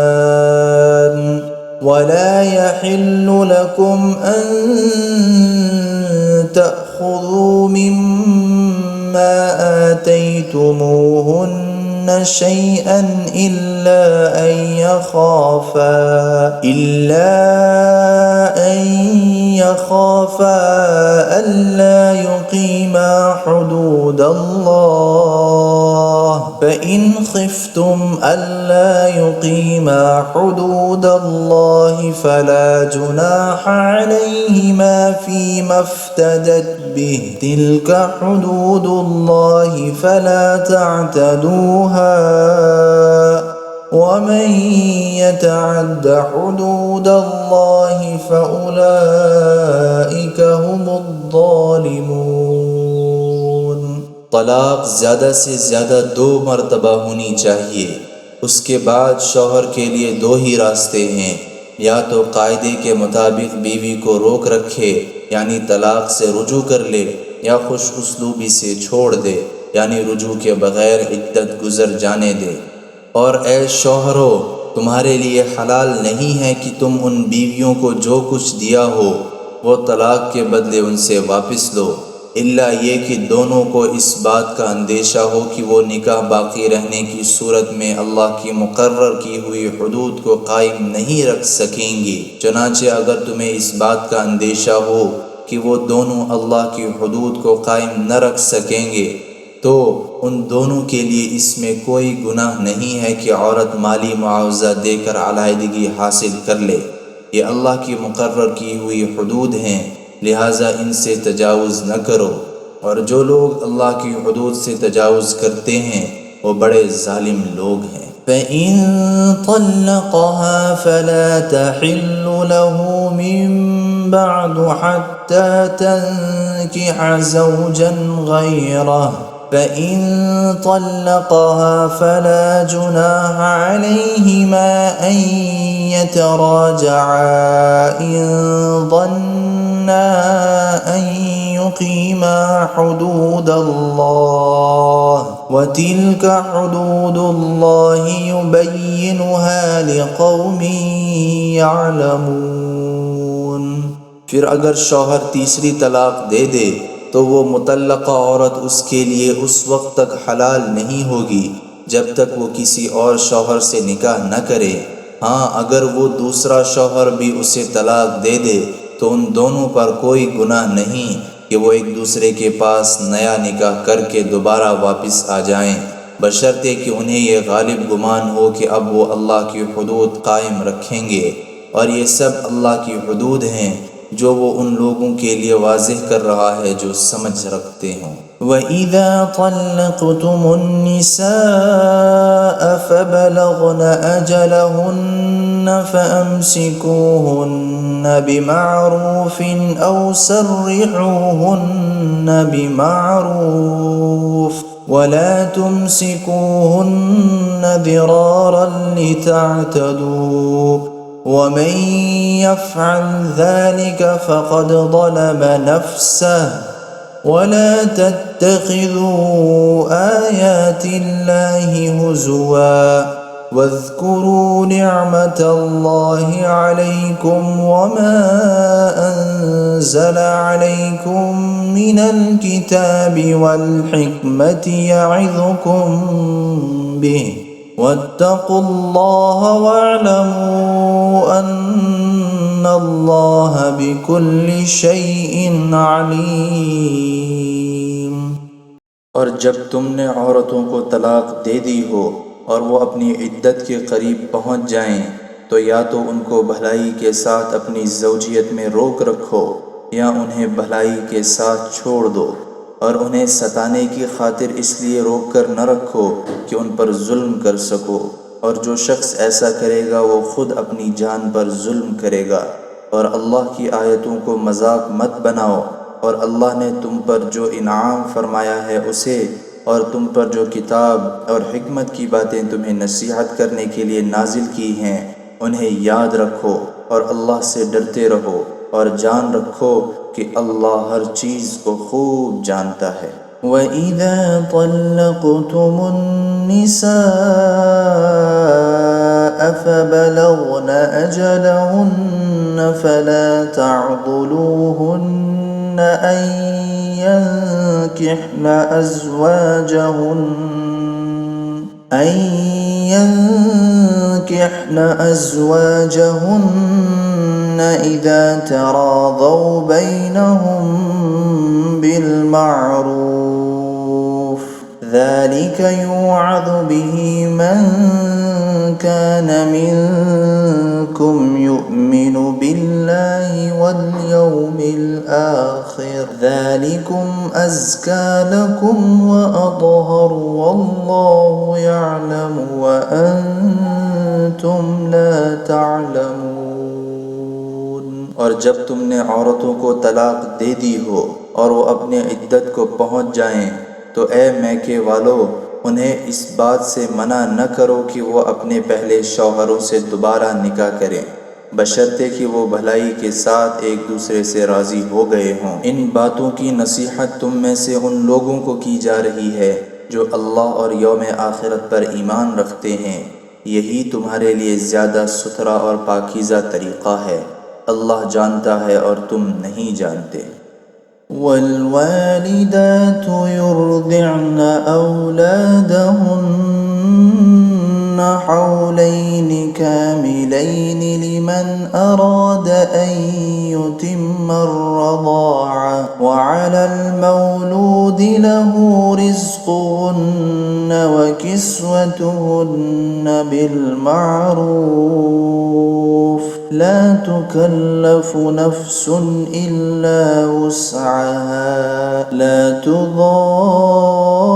بإحسان ولا يحل لكم أن تأخذوا مما آتيتموهن شيئا إلا أن يخافا ألا يقيما حدود الله فإن خفتم ألا يقيما حدود الله فلا جناح عليهما فيما افتدت به تلك حدود الله فلا تعتدوها ومن يتعد حدود الله فأولئك هم الظالمون۔ طلاق زیادہ سے زیادہ 2 مرتبہ ہونی چاہیے۔ اس کے بعد شوہر کے لیے 2 ہی راستے ہیں، یا تو قاعدے کے مطابق بیوی کو روک رکھے یعنی طلاق سے رجوع کر لے، یا خوش اسلوبی سے چھوڑ دے یعنی رجوع کے بغیر عدت گزر جانے دے۔ اور اے شوہرو، تمہارے لیے حلال نہیں ہے کہ تم ان بیویوں کو جو کچھ دیا ہو وہ طلاق کے بدلے ان سے واپس لو، الا یہ کہ دونوں کو اس بات کا اندیشہ ہو کہ وہ نکاح باقی رہنے کی صورت میں اللہ کی مقرر کی ہوئی حدود کو قائم نہیں رکھ سکیں گی۔ چنانچہ اگر تمہیں اس بات کا اندیشہ ہو کہ وہ دونوں اللہ کی حدود کو قائم نہ رکھ سکیں گے تو ان دونوں کے لیے اس میں کوئی گناہ نہیں ہے کہ عورت مالی معاوضہ دے کر علیحدگی حاصل کر لے۔ یہ اللہ کی مقرر کی ہوئی حدود ہیں، لہٰذا ان سے تجاوز نہ کرو، اور جو لوگ اللہ کی حدود سے تجاوز کرتے ہیں وہ بڑے ظالم لوگ ہیں۔ فَإِن طَلَّقَهَا فَلَا تَحِلُّ لَهُ مِن بَعْدُ حَتَّى تَنكِحَ زَوْجًا غَيْرَهُ فَإِن طَلَّقَهَا فَلَا جُنَاحَ عَلَيْهِمَا أَن يَتَرَاجَعَا إِن ظَنَّا أَن يُقِيمَا حُدُودَ اللَّهِ وَتِلْكَ حُدُودُ اللَّهِ يُبَيِّنُهَا لِقَوْمٍ يَعْلَمُونَ۔ پھر اگر شوہر تیسری طلاق دے دے تو وہ مطلقہ عورت اس کے لیے اس وقت تک حلال نہیں ہوگی جب تک وہ کسی اور شوہر سے نکاح نہ کرے۔ ہاں، اگر وہ دوسرا شوہر بھی اسے طلاق دے دے تو ان دونوں پر کوئی گناہ نہیں کہ وہ ایک دوسرے کے پاس نیا نکاح کر کے دوبارہ واپس آ جائیں، بشرطے کہ انہیں یہ غالب گمان ہو کہ اب وہ اللہ کی حدود قائم رکھیں گے، اور یہ سب اللہ کی حدود ہیں جو وہ ان لوگوں کے لیے واضح کر رہا ہے جو سمجھ رکھتے ہوں۔ وَإِذَا طَلَّقْتُمُ النِّسَاءَ فَبَلَغْنَ أَجَلَهُنَّ فَأَمْسِكُوهُنَّ بِمَعْرُوفٍ أَوْ سَرِّحُوهُنَّ بِمَعْرُوفٍ ولا تمسكوهن ضرارا لتعتدوا ومن يفعل ذلك فقد ظلم نفسه ولا تتخذوا آيات الله هزوا واذكروا نعمة الله عليكم وما أنزل عليكم من الكتاب والحكمة يعظكم به واتقوا الله واعلموا أن الله بكل شيء عليم۔ اور جب تم نے عورتوں کو طلاق دے دی ہو اور وہ اپنی عدت کے قریب پہنچ جائیں تو یا تو ان کو بھلائی کے ساتھ اپنی زوجیت میں روک رکھو یا انہیں بھلائی کے ساتھ چھوڑ دو، اور انہیں ستانے کی خاطر اس لیے روک کر نہ رکھو کہ ان پر ظلم کر سکو، اور جو شخص ایسا کرے گا وہ خود اپنی جان پر ظلم کرے گا۔ اور اللہ کی آیتوں کو مذاق مت بناؤ، اور اللہ نے تم پر جو انعام فرمایا ہے اسے، اور تم پر جو کتاب اور حکمت کی باتیں تمہیں نصیحت کرنے کے لیے نازل کی ہیں انہیں یاد رکھو، اور اللہ سے ڈرتے رہو، اور جان رکھو کہ اللہ ہر چیز کو خوب جانتا ہے۔ وَإِذَا طَلَّقْتُمُ النِّسَاءَ فَبَلَغْنَ أَجَلَهُنَّ فَلَا تَعْضُلُوهُنَّ أَن يَنكِحْنَ أَزْوَاجَهُنَّ إِذَا تَرَاضَوْا بَيْنَهُم بِالْمَعْرُوفِ ذَلِكَ يُوعَظُ بِهِ مَن كَانَ مِنكُمْ يُؤْمِنُ بِاللَّهِ وَالْيَوْمِ الْآخِرِ ذَلِكُمْ أَزْكَى لَكُمْ وَأَطْهَرُ وَاللَّهُ يَعْلَمُ وَأَنْتُمْ لَا تَعْلَمُونَ۔ اور جب تم نے عورتوں کو طلاق دے دی ہو اور وہ اپنے عدت کو پہنچ جائیں تو اے میکے والو انہیں اس بات سے منع نہ کرو کہ وہ اپنے پہلے شوہروں سے دوبارہ نکاح کریں، بشرطے کہ وہ بھلائی کے ساتھ ایک دوسرے سے راضی ہو گئے ہوں۔ ان باتوں کی نصیحت تم میں سے ان لوگوں کو کی جا رہی ہے جو اللہ اور یوم آخرت پر ایمان رکھتے ہیں، یہی تمہارے لیے زیادہ ستھرا اور پاکیزہ طریقہ ہے، اللہ جانتا ہے اور تم نہیں جانتے۔ والوالدات يرضعن أولادهن حولين كاملين لمن أراد أن يتم الرضاعة وعلى المولود له رزقهن وكسوتهن بالمعروف لا تكلف نفس إلا وسعها لا تضار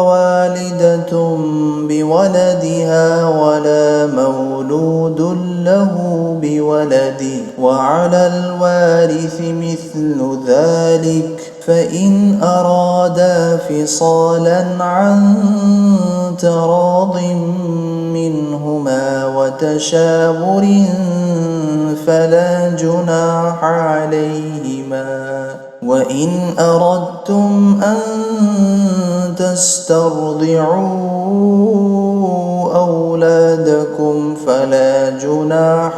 والدة بولدها ولا مولود له بولده وعلى الوارث مثل ذلك فإن أرادا فصالا عن تراض منهما وتشاور فلا جناح عليهما وإن أردتم أن تسترضعوا أولادكم فلا جناح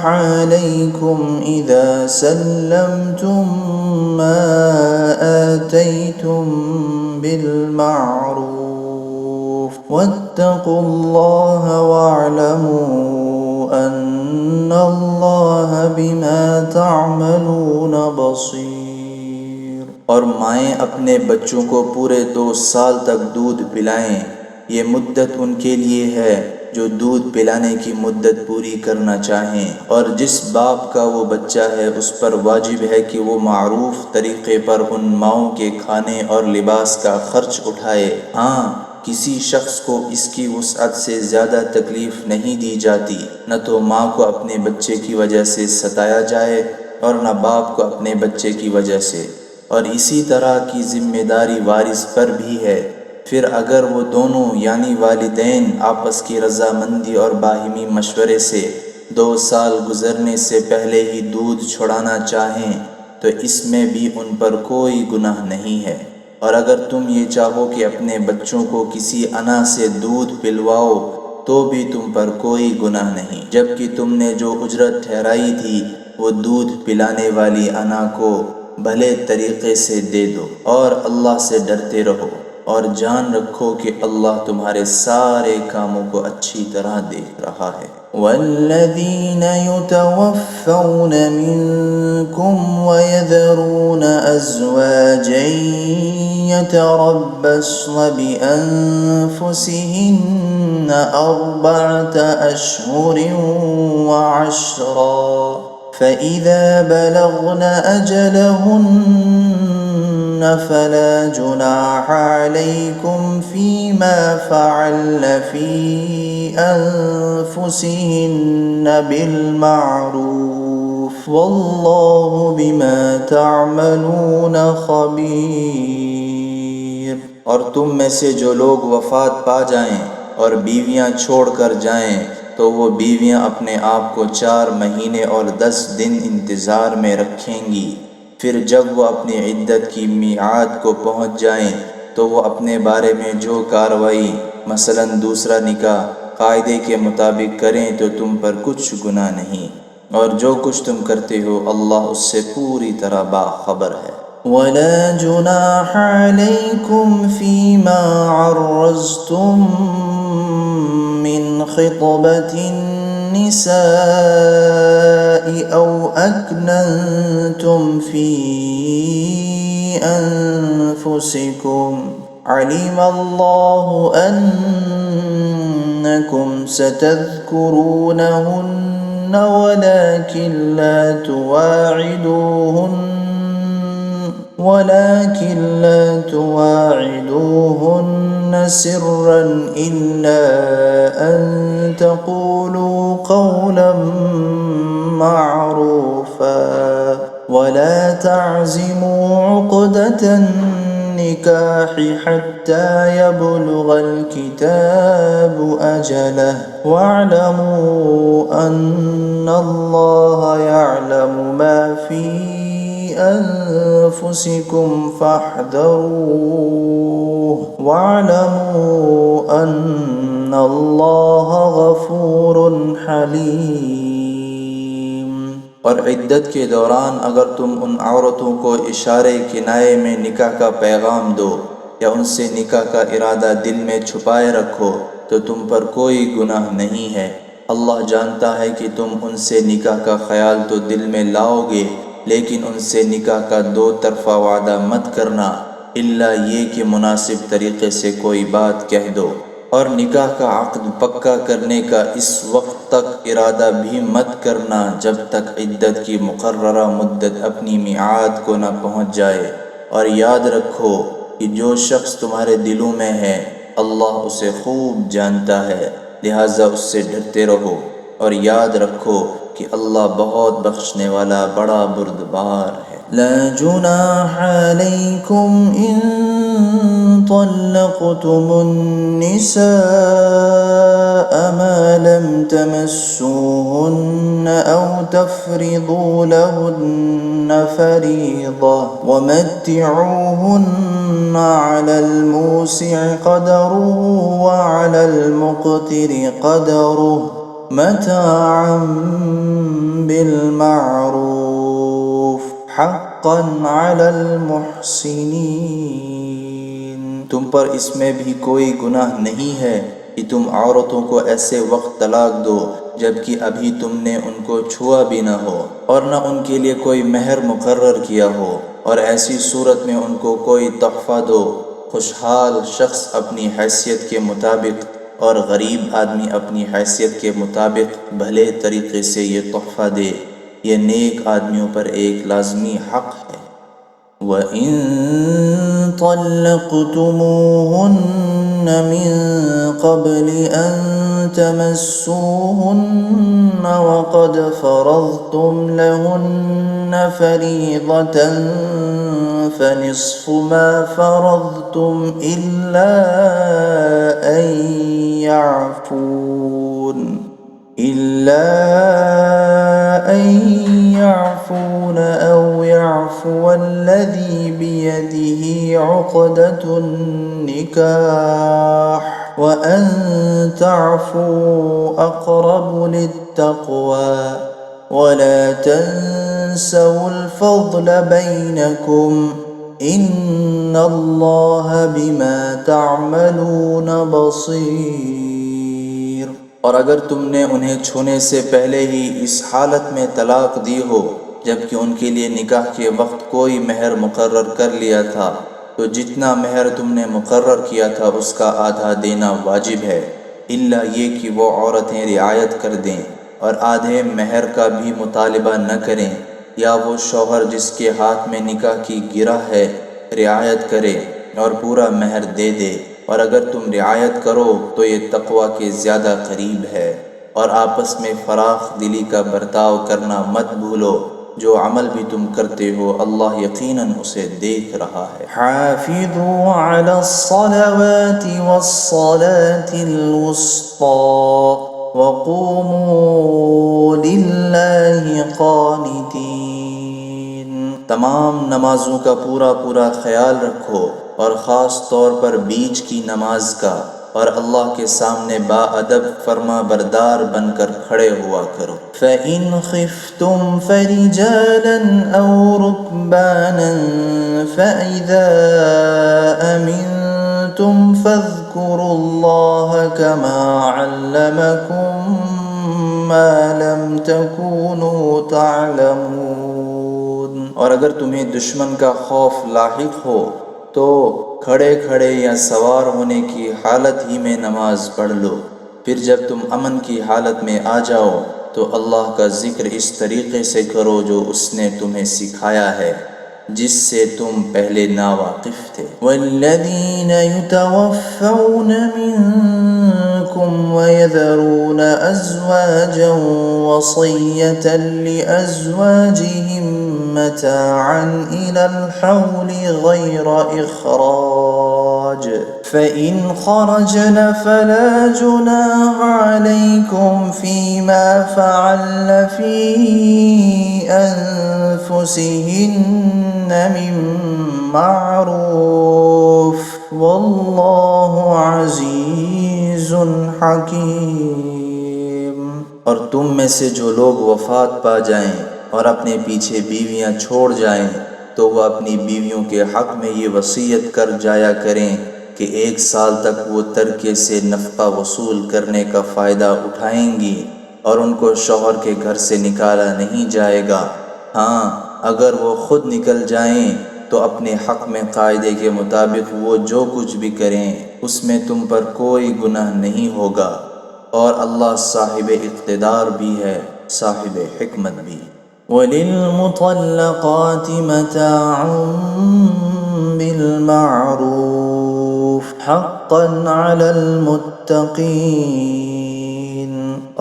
عليكم إذا سلمتم ما آتيتم بالمعروف واتقوا الله واعلموا أن الله بما تعملون بصير۔ اور مائیں اپنے بچوں کو پورے 2 سال تک دودھ پلائیں، یہ مدت ان کے لیے ہے جو دودھ پلانے کی مدت پوری کرنا چاہیں، اور جس باپ کا وہ بچہ ہے اس پر واجب ہے کہ وہ معروف طریقے پر ان ماؤں کے کھانے اور لباس کا خرچ اٹھائے۔ ہاں، کسی شخص کو اس کی وسعت سے زیادہ تکلیف نہیں دی جاتی، نہ تو ماں کو اپنے بچے کی وجہ سے ستایا جائے اور نہ باپ کو اپنے بچے کی وجہ سے، اور اسی طرح کی ذمہ داری وارث پر بھی ہے۔ پھر اگر وہ دونوں یعنی والدین آپس کی رضامندی اور باہمی مشورے سے 2 سال گزرنے سے پہلے ہی دودھ چھڑانا چاہیں تو اس میں بھی ان پر کوئی گناہ نہیں ہے۔ اور اگر تم یہ چاہو کہ اپنے بچوں کو کسی انا سے دودھ پلواؤ تو بھی تم پر کوئی گناہ نہیں، جبکہ تم نے جو اجرت ٹھہرائی تھی وہ دودھ پلانے والی انا کو بھلے طریقے سے دے دو، اور اللہ سے ڈرتے رہو، اور جان رکھو کہ اللہ تمہارے سارے کاموں کو اچھی طرح دیکھ رہا ہے۔ والذین یتوفون منکم ویذرون ازواجا یتربصن بانفسہن 4 اشہر وعشرا فإذا بلغن أجلهن فلا جناح عليكم فيما فعلن في أنفسهن بالمعروف والله بما تعملون خبير۔ اور تم میں سے جو لوگ وفات پا جائیں اور بیویاں چھوڑ کر جائیں تو وہ بیویاں اپنے آپ کو 4 مہینے اور 10 دن انتظار میں رکھیں گی۔ پھر جب وہ اپنی عدت کی میعاد کو پہنچ جائیں تو وہ اپنے بارے میں جو کارروائی مثلاً دوسرا نکاح قاعدے کے مطابق کریں تو تم پر کچھ گناہ نہیں، اور جو کچھ تم کرتے ہو اللہ اس سے پوری طرح باخبر ہے۔ وَلَا جُنَاحَ عَلَيْكُمْ فِيمَا عَرَّضْتُم مِّنْ خِطْبَةِ النِّسَاءِ أَوْ أَكْنَنتُمْ فِي أَنفُسِكُمْ عَلِمَ اللَّهُ أَنَّكُمْ سَتَذْكُرُونَهُنَّ ولكن لا تواعدوهن سرا إلا أن تقولوا قولا معروفا ولا تعزموا عقدة النكاح حتى يبلغ الكتاب أجله واعلموا أن الله يعلم ما في أنفسكم فاحذروه واعلموا أن الله غفور حليم۔ اور عدت کے دوران اگر تم ان عورتوں کو اشارے کنائے میں نکاح کا پیغام دو یا ان سے نکاح کا ارادہ دل میں چھپائے رکھو تو تم پر کوئی گناہ نہیں ہے۔ اللہ جانتا ہے کہ تم ان سے نکاح کا خیال تو دل میں لاؤ گے، لیکن ان سے نکاح کا 2 طرفہ وعدہ مت کرنا الا یہ کہ مناسب طریقے سے کوئی بات کہہ دو، اور نکاح کا عقد پکا کرنے کا اس وقت تک ارادہ بھی مت کرنا جب تک عدت کی مقررہ مدت اپنی میعاد کو نہ پہنچ جائے، اور یاد رکھو کہ جو شخص تمہارے دلوں میں ہے اللہ اسے خوب جانتا ہے، لہٰذا اس سے ڈرتے رہو، اور یاد رکھو کہ اللہ بہت بخشنے والا بڑا بردبار ہے۔ لا جناح علیکم ان طلقتم النساء ما لم تمسوهن او تفرضوا لهن فريضة ومتعوهن على الموسع قدره وعلى المقتر قدره متاعا بالمعروف حقا على المحسنين۔ تم پر اس میں بھی کوئی گناہ نہیں ہے کہ تم عورتوں کو ایسے وقت طلاق دو جبکہ ابھی تم نے ان کو چھوا بھی نہ ہو اور نہ ان کے لیے کوئی مہر مقرر کیا ہو، اور ایسی صورت میں ان کو کوئی تحفہ دو۔ خوشحال شخص اپنی حیثیت کے مطابق اور غریب آدمی اپنی حیثیت کے مطابق بھلے طریقے سے یہ تحفہ دے، یہ نیک آدمیوں پر ایک لازمی حق ہے۔ وَإِن طَلَّقْتُمُوهُنَّ مِن قَبْلِ أَن تمسوهن وقد فرضتم لهن فريضة فنصف ما فرضتم إلا أن يعفون أو يعفو الذي بيده عقدة النكاح وأن تعفوا أقرب للتقوى ولا تنسوا الفضل بينكم إن الله بما تعملون بصير۔ اور اگر تم نے انہیں چھونے سے پہلے ہی اس حالت میں طلاق دی ہو جبکہ ان کے لیے نکاح کے وقت کوئی مہر مقرر کر لیا تھا تو جتنا مہر تم نے مقرر کیا تھا اس کا آدھا دینا واجب ہے، الا یہ کہ وہ عورتیں رعایت کر دیں اور آدھے مہر کا بھی مطالبہ نہ کریں، یا وہ شوہر جس کے ہاتھ میں نکاح کی گرہ ہے رعایت کرے اور پورا مہر دے دے، اور اگر تم رعایت کرو تو یہ تقوی کے زیادہ قریب ہے، اور آپس میں فراخ دلی کا برتاؤ کرنا مت بھولو، جو عمل بھی تم کرتے ہو اللہ یقیناً اسے دیکھ رہا ہے۔ حافظوا علی الصلوات والصلاة الوسطى وقوموا للہ قانتین۔ تمام نمازوں کا پورا خیال رکھو اور خاص طور پر بیچ کی نماز کا، اور اللہ کے سامنے با ادب فرما بردار بن کر کھڑے ہوا کرو۔ فَإِنْ خِفْتُمْ فَرِجَالًا أَوْ رُكْبَانًا فَإِذَا أَمِنْتُمْ فَاذْكُرُوا اللَّهَ كَمَا عَلَّمَكُمْ مَا لَمْ تَكُونُوا تَعْلَمُونَ۔ اور اگر تمہیں دشمن کا خوف لاحق ہو تو کھڑے کھڑے یا سوار ہونے کی حالت ہی میں نماز پڑھ لو، پھر جب تم امن کی حالت میں آ جاؤ تو اللہ کا ذکر اس طریقے سے کرو جو اس نے تمہیں سکھایا ہے جس سے تم پہلے ناواقف تھے۔ والذین یتوفون منکم ویذرون ازواجا وصیة لأزواجہم متاعا إلى الحول غير إخراج فإن خرجن فلا جناح عليكم فيما فعلن في أنفسهن من معروف والله عزيز حكيم۔ اور تم میں سے جو لوگ وفات پا جائیں اور اپنے پیچھے بیویاں چھوڑ جائیں تو وہ اپنی بیویوں کے حق میں یہ وصیت کر جایا کریں کہ 1 سال تک وہ ترکے سے نفقہ وصول کرنے کا فائدہ اٹھائیں گی اور ان کو شوہر کے گھر سے نکالا نہیں جائے گا۔ ہاں اگر وہ خود نکل جائیں تو اپنے حق میں قاعدے کے مطابق وہ جو کچھ بھی کریں اس میں تم پر کوئی گناہ نہیں ہوگا، اور اللہ صاحب اقتدار بھی ہے صاحب حکمت بھی۔ وَلِلْمُطَلَّقَاتِ مَتَاعٌ بِالْمَعْرُوفِ حَقًّا عَلَى الْمُتَّقِينَ۔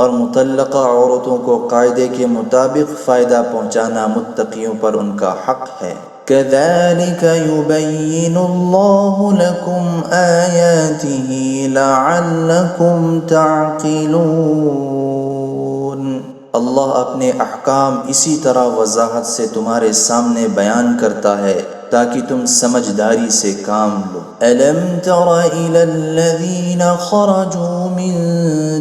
اور مطلقہ عورتوں کو قاعدے کے مطابق فائدہ پہنچانا متقیوں پر ان کا حق ہے۔ كَذَلِكَ يُبَيِّنُ اللَّهُ لَكُمْ آيَاتِهِ لَعَلَّكُمْ تَعْقِلُونَ۔ اللہ اپنے احکام اسی طرح وضاحت سے تمہارے سامنے بیان کرتا ہے تاکہ تم سمجھداری سے کام لو۔ أَلَمْ تَرَ إِلَى الَّذِينَ خَرَجُوا مِن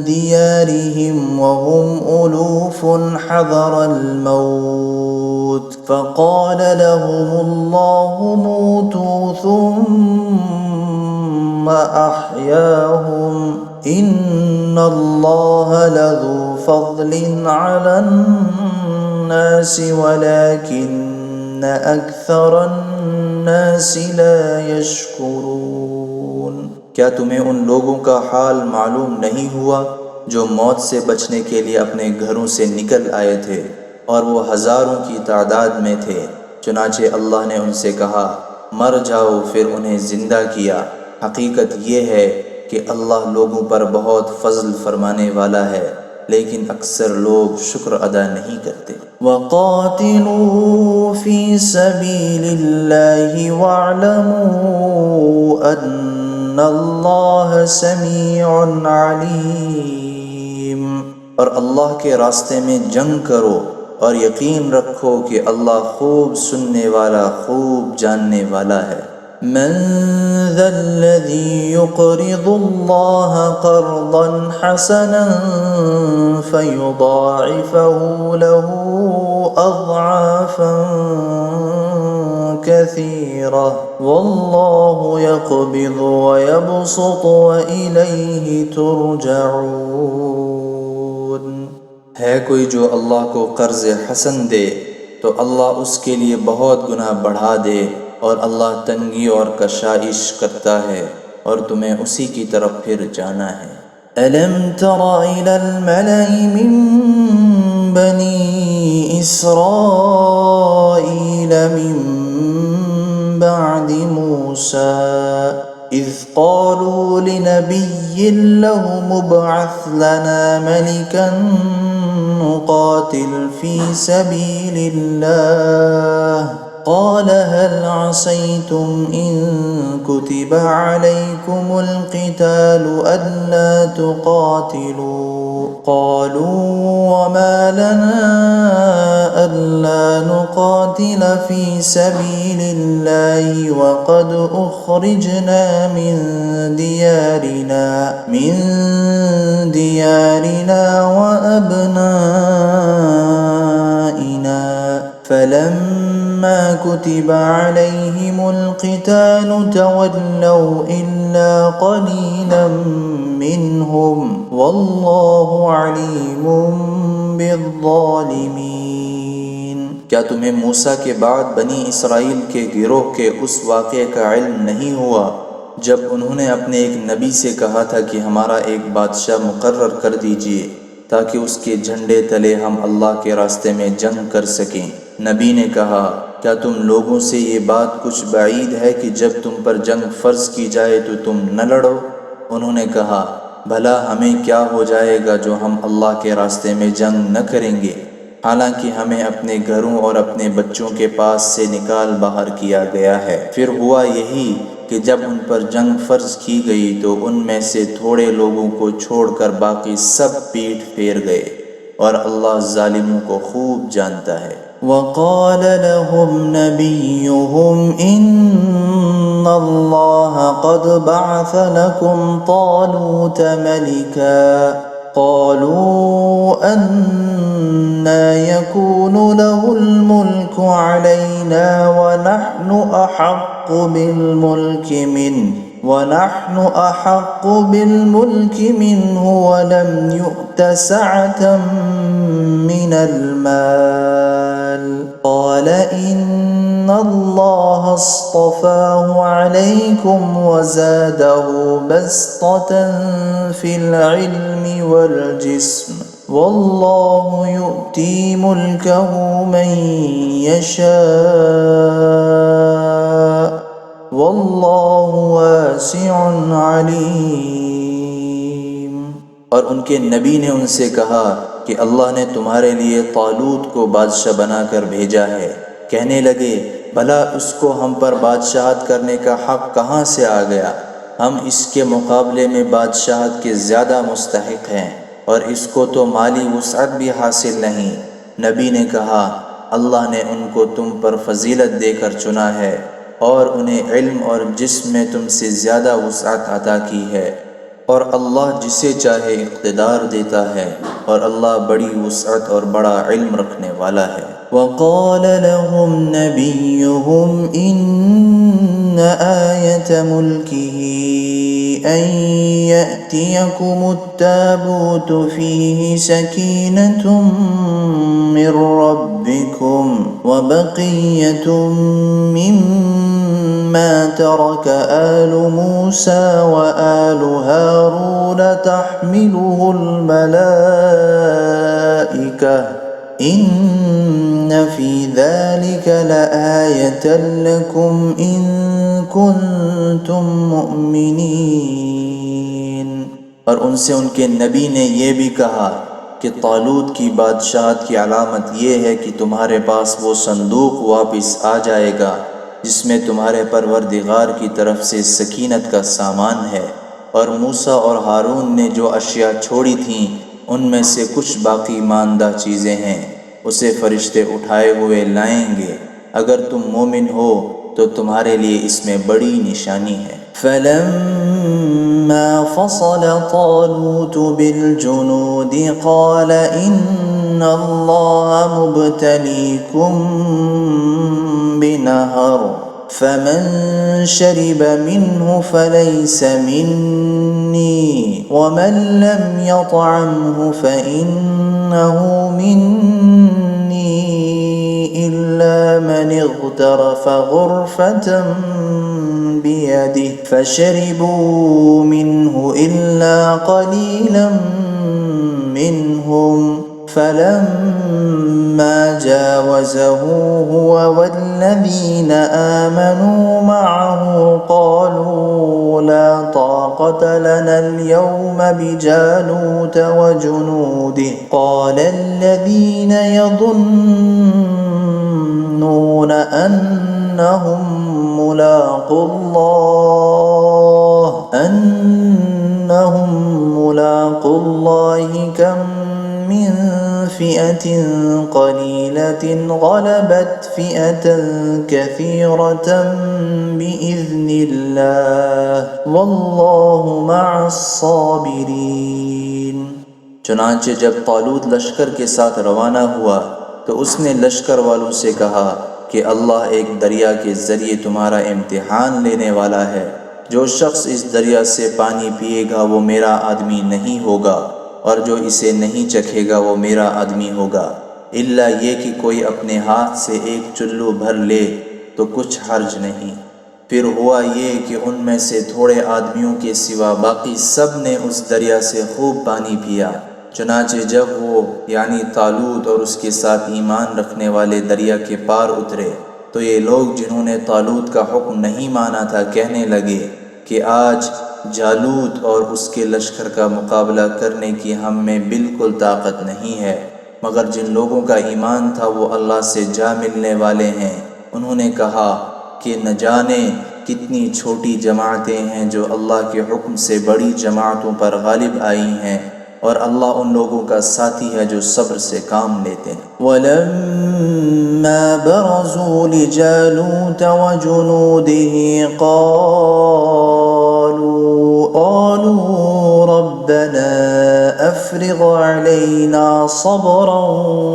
دِيَارِهِمْ وَهُمْ أُلُوفٌ حَذَرَ الْمَوْتِ فَقَالَ لَهُمُ اللَّهُ مُوتُوا ثُمَّ أَحْيَاهُمْ إِنَّ اللَّهَ لَذُو فضل على الناس ولكن أكثر الناس لا يشكرون۔ کیا تمہیں ان لوگوں کا حال معلوم نہیں ہوا جو موت سے بچنے کے لیے اپنے گھروں سے نکل آئے تھے اور وہ ہزاروں کی تعداد میں تھے، چنانچہ اللہ نے ان سے کہا مر جاؤ، پھر انہیں زندہ کیا۔ حقیقت یہ ہے کہ اللہ لوگوں پر بہت فضل فرمانے والا ہے، لیکن اکثر لوگ شکر ادا نہیں کرتے۔ وَقَاتِلُوا فِي سَبِيلِ اللَّهِ وَاعْلَمُوا أَنَّ اللَّهَ سَمِيعٌ عَلِيمٌ، اور اللہ کے راستے میں جنگ کرو اور یقین رکھو کہ اللہ خوب سننے والا، خوب جاننے والا ہے۔ من ذا الذي يقرض الله قرضا حسنا فيضاعفه له أضعافا كثيرة والله يقبض ويبسط وإليه ترجعون۔ ہے کوئی جو اللہ کو قرض حسن دے تو اللہ اس کے لیے بہت گنا بڑھا دے، اور اللہ تنگی اور کشائش کرتا ہے، اور تمہیں اسی کی طرف پھر جانا ہے۔ أَلَمْ تَرَ إِلَى الْمَلَإِ مِنْ بَنِي إِسْرَائِيلَ مِنْ بَعْدِ مُوسَى إِذْ قَالُوا لِنَبِيٍّ لَهُمُ ابْعَثْ لَنَا مَلِكًا نُقَاتِلْ فِي سَبِيلِ اللَّهِ قال هل عصيتم إن كتب عليكم القتال ألا تقاتلوا قالوا وما لنا ألا نقاتل في سبيل الله وقد أخرجنا من ديارنا وأبنائنا فلما كتب عليهم القتال تولوا إلا قليلا منهم والله عليم بالظالمين۔ کیا تمہیں موسیٰ کے بعد بنی اسرائیل کے گروہ کے اس واقعے کا علم نہیں ہوا جب انہوں نے اپنے ایک نبی سے کہا تھا کہ ہمارا ایک بادشاہ مقرر کر دیجئے تاکہ اس کے جھنڈے تلے ہم اللہ کے راستے میں جنگ کر سکیں؟ نبی نے کہا کیا تم لوگوں سے یہ بات کچھ بعید ہے کہ جب تم پر جنگ فرض کی جائے تو تم نہ لڑو؟ انہوں نے کہا بھلا ہمیں کیا ہو جائے گا جو ہم اللہ کے راستے میں جنگ نہ کریں گے، حالانکہ ہمیں اپنے گھروں اور اپنے بچوں کے پاس سے نکال باہر کیا گیا ہے۔ پھر ہوا یہی کہ جب ان پر جنگ فرض کی گئی تو ان میں سے تھوڑے لوگوں کو چھوڑ کر باقی سب پیٹھ پھیر گئے، اور اللہ ظالموں کو خوب جانتا ہے۔ وقال لهم نبيهم إن الله قد بعث لكم طالوت ملكا قالوا أنى يكون له الملك علينا ونحن أحق بالملك منه ولم يؤت سعة من المال قال إن الله اصطفاه عليكم وزاده بسطة في العلم والجسم والله يؤتي ملكه من يشاء واللہ واسع علیم۔ اور ان کے نبی نے ان سے کہا کہ اللہ نے تمہارے لیے طالوت کو بادشاہ بنا کر بھیجا ہے۔ کہنے لگے بھلا اس کو ہم پر بادشاہت کرنے کا حق کہاں سے آ گیا؟ ہم اس کے مقابلے میں بادشاہت کے زیادہ مستحق ہیں، اور اس کو تو مالی وسعت بھی حاصل نہیں۔ نبی نے کہا اللہ نے ان کو تم پر فضیلت دے کر چنا ہے، اور انہیں علم اور جسم میں تم سے زیادہ وسعت عطا کی ہے، اور اللہ جسے چاہے اقتدار دیتا ہے، اور اللہ بڑی وسعت اور بڑا علم رکھنے والا ہے۔ وقال لهم نبيهم إن آية ملكه أن يأتيكم التابوت فيه سكينة من ربكم وبقية مما ترك آل موسى وآل هارون تحمله الملائكة إن في ذلك لآية لكم إن كنتم مؤمنين۔ اور ان سے ان کے نبی نے یہ بھی کہا کہ طالوت کی بادشاہت کی علامت یہ ہے کہ تمہارے پاس وہ صندوق واپس آ جائے گا جس میں تمہارے پروردگار کی طرف سے سکینت کا سامان ہے، اور موسیٰ اور ہارون نے جو اشیاء چھوڑی تھیں ان میں سے کچھ باقی ماندہ چیزیں ہیں، اسے فرشتے اٹھائے ہوئے لائیں گے۔ اگر تم مومن ہو تو تمہارے لیے اس میں بڑی نشانی ہے۔ فَلَمَّا فَصَلَ طَالُوتُ بِالْجُنُودِ قَالَ إِنَّ اللَّهَ مُبْتَلِيكُم بِنَهَرٍ فَمَن شَرِبَ مِنْهُ فَلَيْسَ مِنِّي وَمَن لَّمْ يَطْعَمْهُ فَإِنَّهُ مِنِّي إِلَّا مَنِ اغْتَرَفَ غُرْفَةً بِيَدِهِ فَشَرِبُوا مِنْهُ إِلَّا قَلِيلًا مِّنْهُمْ فَلَمَّا جَاوَزَهُ هُوَ وَالَّذِينَ آمَنُوا مَعَهُ قَالُوا لَا طَاقَةَ لَنَا الْيَوْمَ بِجَالُوتَ وَجُنُودِهِ قَالَ الَّذِينَ يَظُنُّونَ أَنَّهُم مُّلَاقُو اللَّهِ كَم مِّن فِئَةٍ قَلِيلَةٍ غَلَبَتْ فِئَةً كَثِيرَةً بِإِذْنِ اللَّهِ وَاللَّهُ مَعَ الصَّابِرِينَ۔ چنانچہ جب طالوت لشکر کے ساتھ روانہ ہوا تو اس نے لشکر والوں سے کہا کہ اللہ ایک دریا کے ذریعے تمہارا امتحان لینے والا ہے، جو شخص اس دریا سے پانی پیے گا وہ میرا آدمی نہیں ہوگا، اور جو اسے نہیں چکھے گا وہ میرا آدمی ہوگا، الا یہ کہ کوئی اپنے ہاتھ سے ایک چلو بھر لے تو کچھ حرج نہیں۔ پھر ہوا یہ کہ ان میں سے تھوڑے آدمیوں کے سوا باقی سب نے اس دریا سے خوب پانی پیا۔ چنانچہ جب وہ یعنی طالوت اور اس کے ساتھ ایمان رکھنے والے دریا کے پار اترے تو یہ لوگ جنہوں نے طالوت کا حکم نہیں مانا تھا کہنے لگے کہ آج جالوت اور اس کے لشکر کا مقابلہ کرنے کی ہم میں بالکل طاقت نہیں ہے، مگر جن لوگوں کا ایمان تھا وہ اللہ سے جا ملنے والے ہیں۔ انہوں نے کہا کہ نہ جانے کتنی چھوٹی جماعتیں ہیں جو اللہ کے حکم سے بڑی جماعتوں پر غالب آئی ہیں، اور اللہ ان لوگوں کا ساتھی ہے جو صبر سے کام لیتے ہیں۔ وَلَمَّا بَرَزُوا لِجَالُوتَ وَجُنُودِهِ قَالُوا رَبَّنَا أَفْرِغْ عَلَيْنَا صَبْرًا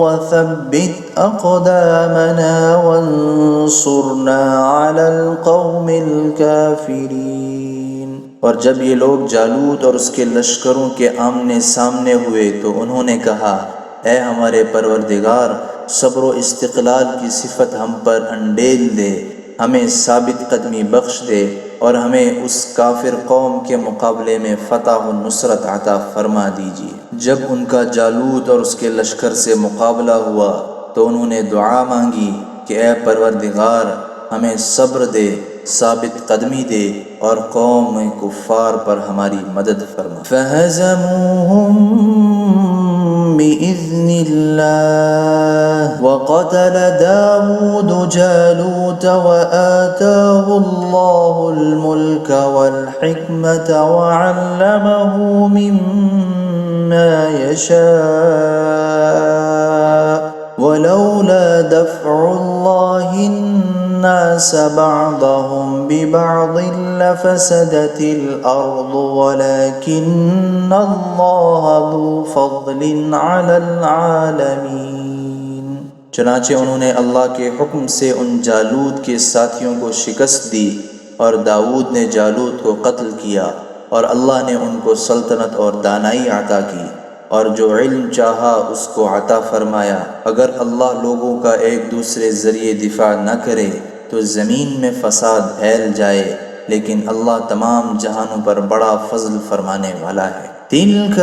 وَثَبِّتْ أَقْدَامَنَا وَانصُرْنَا عَلَى الْقَوْمِ الْكَافِرِينَ۔ اور جب یہ لوگ جالوت اور اس کے لشکروں کے آمنے سامنے ہوئے تو انہوں نے کہا، اے ہمارے پروردگار، صبر و استقلال کی صفت ہم پر انڈیل دے، ہمیں ثابت قدمی بخش دے، اور ہمیں اس کافر قوم کے مقابلے میں فتح و نصرت عطا فرما دیجیے۔ جب ان کا جالوت اور اس کے لشکر سے مقابلہ ہوا تو انہوں نے دعا مانگی کہ اے پروردگار، ہمیں صبر دے، ثابت قدمی دے، اور قوم کفار پر ہماری مدد فرما۔ فَهَزَمُوهُم بِإِذْنِ اللَّهِ وَقَتَلَ دَاوُودُ جَالُوتَ وَآتَاهُ اللَّهُ الْمُلْكَ وَالْحِكْمَةَ وَعَلَّمَهُ مِمَّا يَشَاءُ وَلَوْلَا دَفْعُ اللَّهِ النَّاسَ بَعْضَهُم بِبَعْضٍ لَفَسَدَتِ الْأَرْضُ وَلَكِنَّ اللَّهَ ذُو فَضْلٍ عَلَى الْعَالَمِينَ۔ چنانچہ انہوں نے اللہ کے حکم سے ان جالوت کے ساتھیوں کو شکست دی، اور داؤد نے جالوت کو قتل کیا، اور اللہ نے ان کو سلطنت اور دانائی عطا کی، اور جو علم چاہا اس کو عطا فرمایا۔ اگر اللہ لوگوں کا ایک دوسرے ذریعے دفاع نہ کرے تو زمین میں فساد پھیل جائے، لیکن اللہ تمام جہانوں پر بڑا فضل فرمانے والا ہے۔ تِلْكَ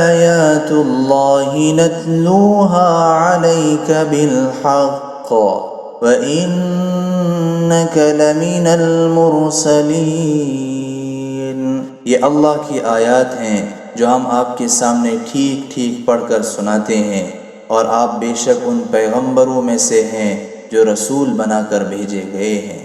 آیات اللہ نتلوها علیک بالحق وَإِنَّكَ لَمِنَ الْمُرْسَلِينَ۔ یہ اللہ کی آیات ہیں جو ہم آپ کے سامنے ٹھیک ٹھیک پڑھ کر سناتے ہیں، اور آپ بے شک ان پیغمبروں میں سے ہیں جو رسول بنا کر بھیجے گئے ہیں۔